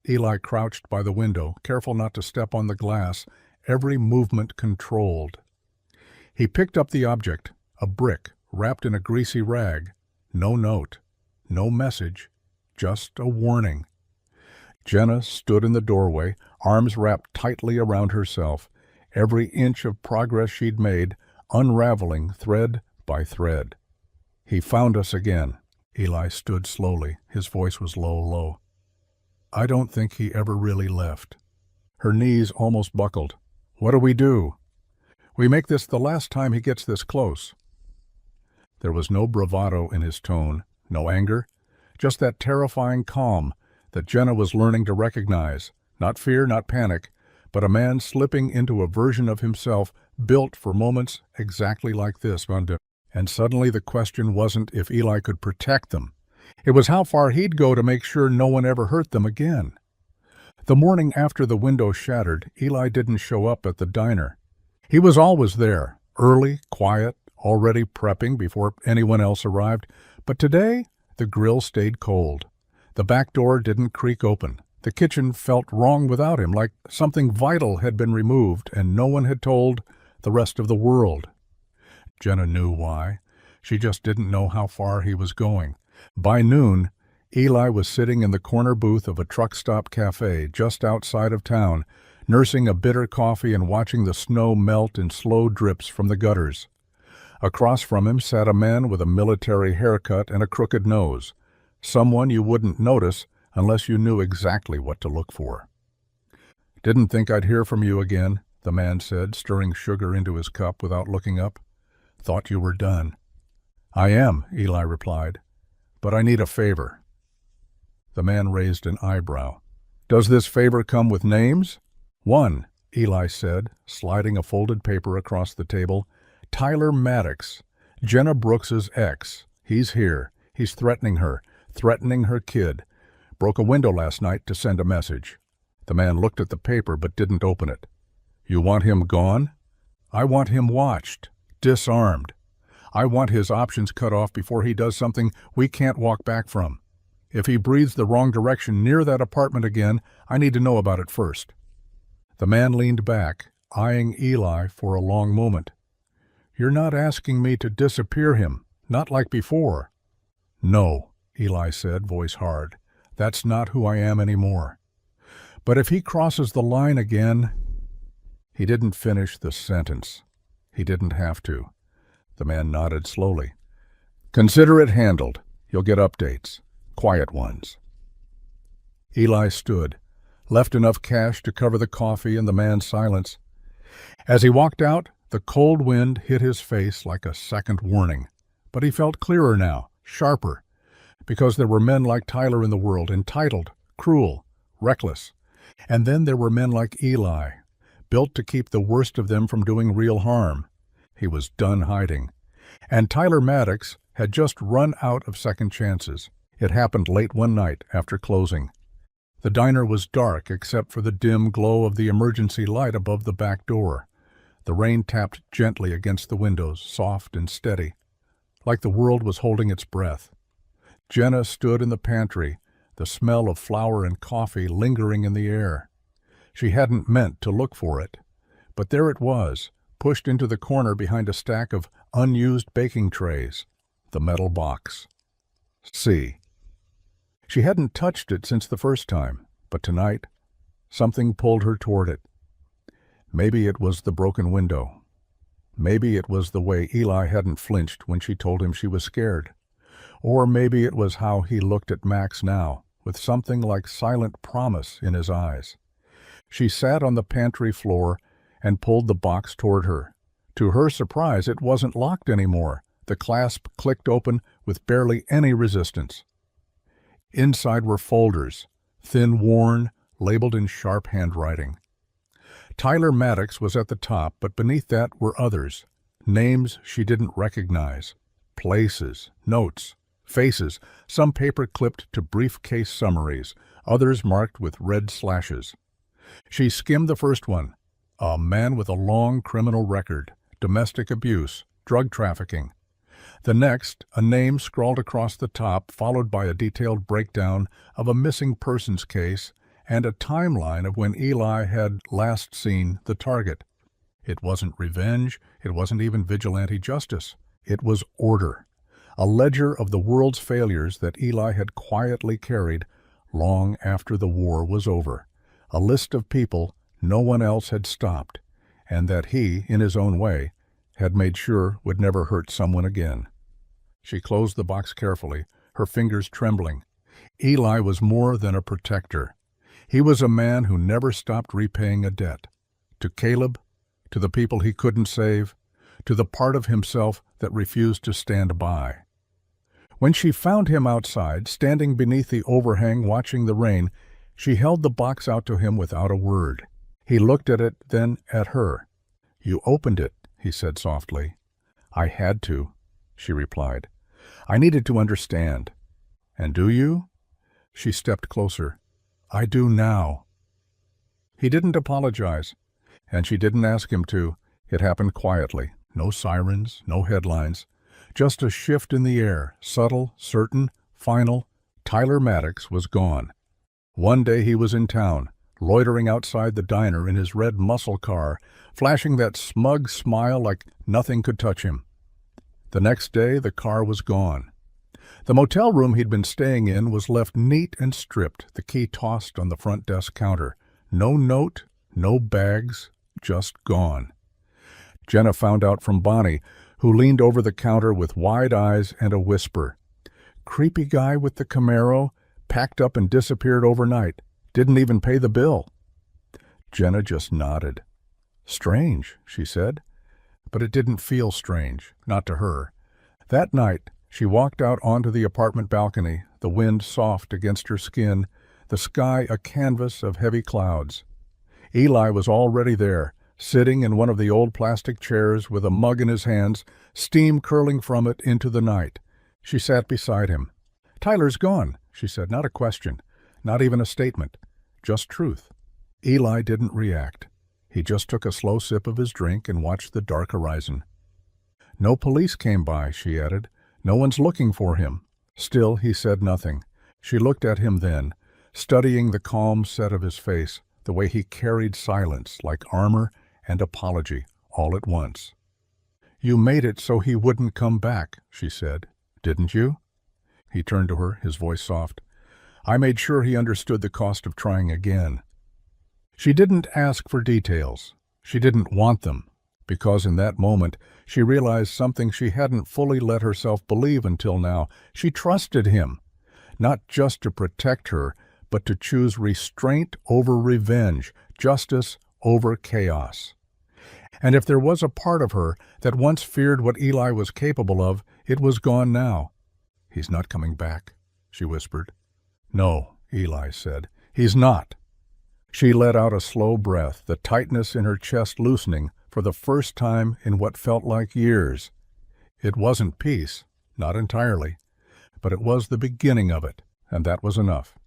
Eli crouched by the window, careful not to step on the glass, every movement controlled. He picked up the object, a brick wrapped in a greasy rag. No note, no message, just a warning. Jenna stood in the doorway, arms wrapped tightly around herself, every inch of progress she'd made unraveling thread by thread. "He found us again." Eli stood slowly. His voice was low. "I don't think he ever really left." Her knees almost buckled. "What do we do?" "We make this the last time he gets this close." There was no bravado in his tone, no anger, just that terrifying calm that Jenna was learning to recognize. Not fear, not panic, but a man slipping into a version of himself built for moments exactly like this. And suddenly the question wasn't if Eli could protect them. It was how far he'd go to make sure no one ever hurt them again. The morning after the window shattered, Eli didn't show up at the diner. He was always there, early, quiet, already prepping before anyone else arrived. But today, the grill stayed cold. The back door didn't creak open. The kitchen felt wrong without him, like something vital had been removed and no one had told the rest of the world. Jenna knew why. She just didn't know how far he was going. By noon, Eli was sitting in the corner booth of a truck stop cafe just outside of town, nursing a bitter coffee and watching the snow melt in slow drips from the gutters. Across from him sat a man with a military haircut and a crooked nose, someone you wouldn't notice unless you knew exactly what to look for. "Didn't think I'd hear from you again," the man said, stirring sugar into his cup without looking up. "Thought you were done." "I am," Eli replied, "but I need a favor." The man raised an eyebrow. "Does this favor come with names?" "One," Eli said, sliding a folded paper across the table. "Tyler Maddox, Jenna Brooks's ex. He's here. He's threatening her kid. Broke a window last night to send a message." The man looked at the paper but didn't open it. "You want him gone?" "I want him watched, disarmed. I want his options cut off before he does something we can't walk back from. If he breathes the wrong direction near that apartment again, I need to know about it first." The man leaned back, eyeing Eli for a long moment. "You're not asking me to disappear him, not like before." "No," Eli said, voice hard. "That's not who I am anymore. But if he crosses the line again—" He didn't finish the sentence. He didn't have to. The man nodded slowly. "Consider it handled. You'll get updates. Quiet ones." Eli stood, left enough cash to cover the coffee and the man's silence. As he walked out, the cold wind hit his face like a second warning. But he felt clearer now, sharper, because there were men like Tyler in the world, entitled, cruel, reckless. And then there were men like Eli, built to keep the worst of them from doing real harm. He was done hiding. And Tyler Maddox had just run out of second chances. It happened late one night after closing. The diner was dark except for the dim glow of the emergency light above the back door. The rain tapped gently against the windows, soft and steady, like the world was holding its breath. Jenna stood in the pantry, the smell of flour and coffee lingering in the air. She hadn't meant to look for it, but there it was, pushed into the corner behind a stack of unused baking trays, the metal box. See. She hadn't touched it since the first time, but tonight, something pulled her toward it. Maybe it was the broken window. Maybe it was the way Eli hadn't flinched when she told him she was scared. Or maybe it was how he looked at Max now, with something like silent promise in his eyes. She sat on the pantry floor and pulled the box toward her. To her surprise, it wasn't locked anymore. The clasp clicked open with barely any resistance. Inside were folders, thin worn, labeled in sharp handwriting. Tyler Maddox was at the top, but beneath that were others, names she didn't recognize, places, notes, faces, some paper-clipped to briefcase summaries, others marked with red slashes. She skimmed the first one, a man with a long criminal record, domestic abuse, drug trafficking. The next, a name scrawled across the top, followed by a detailed breakdown of a missing persons case and a timeline of when Eli had last seen the target. It wasn't revenge, it wasn't even vigilante justice. It was order. a ledger of the world's failures that Eli had quietly carried long after the war was over, a list of people no one else had stopped, and that he, in his own way, had made sure would never hurt someone again. She closed the box carefully, her fingers trembling. Eli was more than a protector. He was a man who never stopped repaying a debt. To Caleb, to the people he couldn't save, to the part of himself that refused to stand by. When she found him outside, standing beneath the overhang watching the rain, she held the box out to him without a word. He looked at it, then at her. "You opened it," he said softly. "I had to," she replied. "I needed to understand." "And do you?" She stepped closer. "I do now." He didn't apologize, and she didn't ask him to. It happened quietly. No sirens, no headlines. Just a shift in the air, subtle, certain, final. Tyler Maddox was gone. One day he was in town, loitering outside the diner in his red muscle car, flashing that smug smile like nothing could touch him. The next day the car was gone. The motel room he'd been staying in was left neat and stripped, the key tossed on the front desk counter. No note, no bags, just gone. Jenna found out from Bonnie, who leaned over the counter with wide eyes and a whisper. "Creepy guy with the Camaro, packed up and disappeared overnight. Didn't even pay the bill." Jenna just nodded. "Strange," she said. But it didn't feel strange, not to her. That night, she walked out onto the apartment balcony, the wind soft against her skin, the sky a canvas of heavy clouds. Eli was already there, sitting in one of the old plastic chairs with a mug in his hands, steam curling from it into the night. She sat beside him. "Tyler's gone," she said, not a question, not even a statement, just truth. Eli didn't react. He just took a slow sip of his drink and watched the dark horizon. "No police came by," she added. "No one's looking for him." Still, he said nothing. She looked at him then, studying the calm set of his face, the way he carried silence like armor and apology all at once. "You made it so he wouldn't come back," she said. "Didn't you?" He turned to her, his voice soft. "I made sure he understood the cost of trying again." She didn't ask for details. She didn't want them, because in that moment she realized something she hadn't fully let herself believe until now. She trusted him, not just to protect her, but to choose restraint over revenge, justice over chaos. And if there was a part of her that once feared what Eli was capable of, it was gone now. "He's not coming back," she whispered. "No," Eli said. "He's not." She let out a slow breath, the tightness in her chest loosening for the first time in what felt like years. It wasn't peace, not entirely, but it was the beginning of it, and that was enough.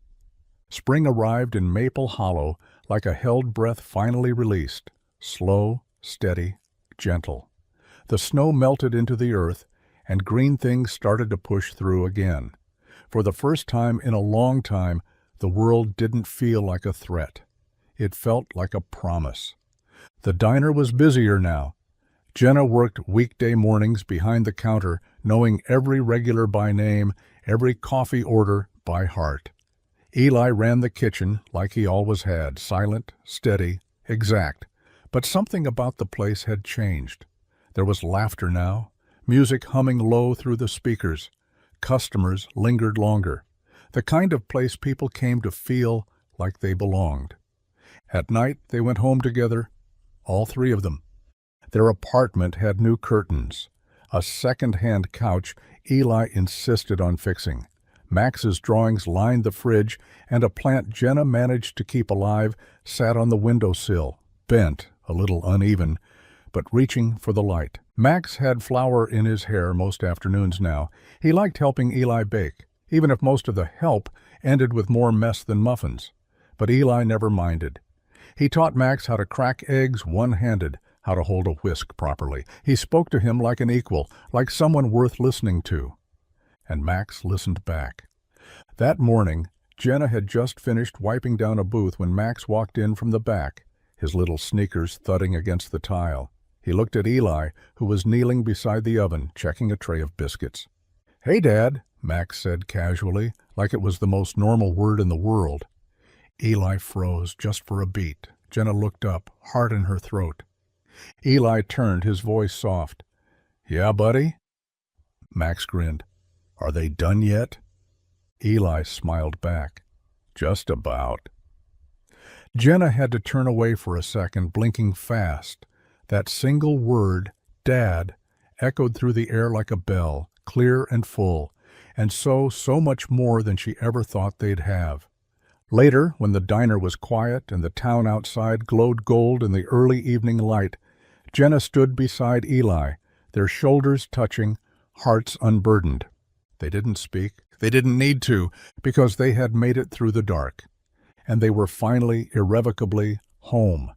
Spring arrived in Maple Hollow like a held breath finally released, slow, steady, gentle. The snow melted into the earth, and green things started to push through again. For the first time in a long time, the world didn't feel like a threat. It felt like a promise. The diner was busier now. Jenna worked weekday mornings behind the counter, knowing every regular by name, every coffee order by heart. Eli ran the kitchen like he always had, silent, steady, exact. But something about the place had changed. There was laughter now, music humming low through the speakers. Customers lingered longer. The kind of place people came to feel like they belonged. At night they went home together, all three of them. Their apartment had new curtains. A second-hand couch Eli insisted on fixing. Max's drawings lined the fridge, and a plant Jenna managed to keep alive sat on the windowsill, bent, a little uneven, but reaching for the light. Max had flour in his hair most afternoons now. He liked helping Eli bake, even if most of the help ended with more mess than muffins. But Eli never minded. He taught Max how to crack eggs one-handed, how to hold a whisk properly. He spoke to him like an equal, like someone worth listening to. And Max listened back. That morning, Jenna had just finished wiping down a booth when Max walked in from the back, his little sneakers thudding against the tile. He looked at Eli, who was kneeling beside the oven, checking a tray of biscuits. "Hey, Dad," Max said casually, like it was the most normal word in the world. Eli froze just for a beat. Jenna looked up, heart in her throat. Eli turned, his voice soft. "Yeah, buddy?" Max grinned. "Are they done yet?" Eli smiled back. "Just about." Jenna had to turn away for a second, blinking fast. That single word, Dad, echoed through the air like a bell, clear and full, and so much more than she ever thought they'd have. Later, when the diner was quiet and the town outside glowed gold in the early evening light, Jenna stood beside Eli, their shoulders touching, hearts unburdened. They didn't speak. They didn't need to, because they had made it through the dark. And they were finally, irrevocably, home.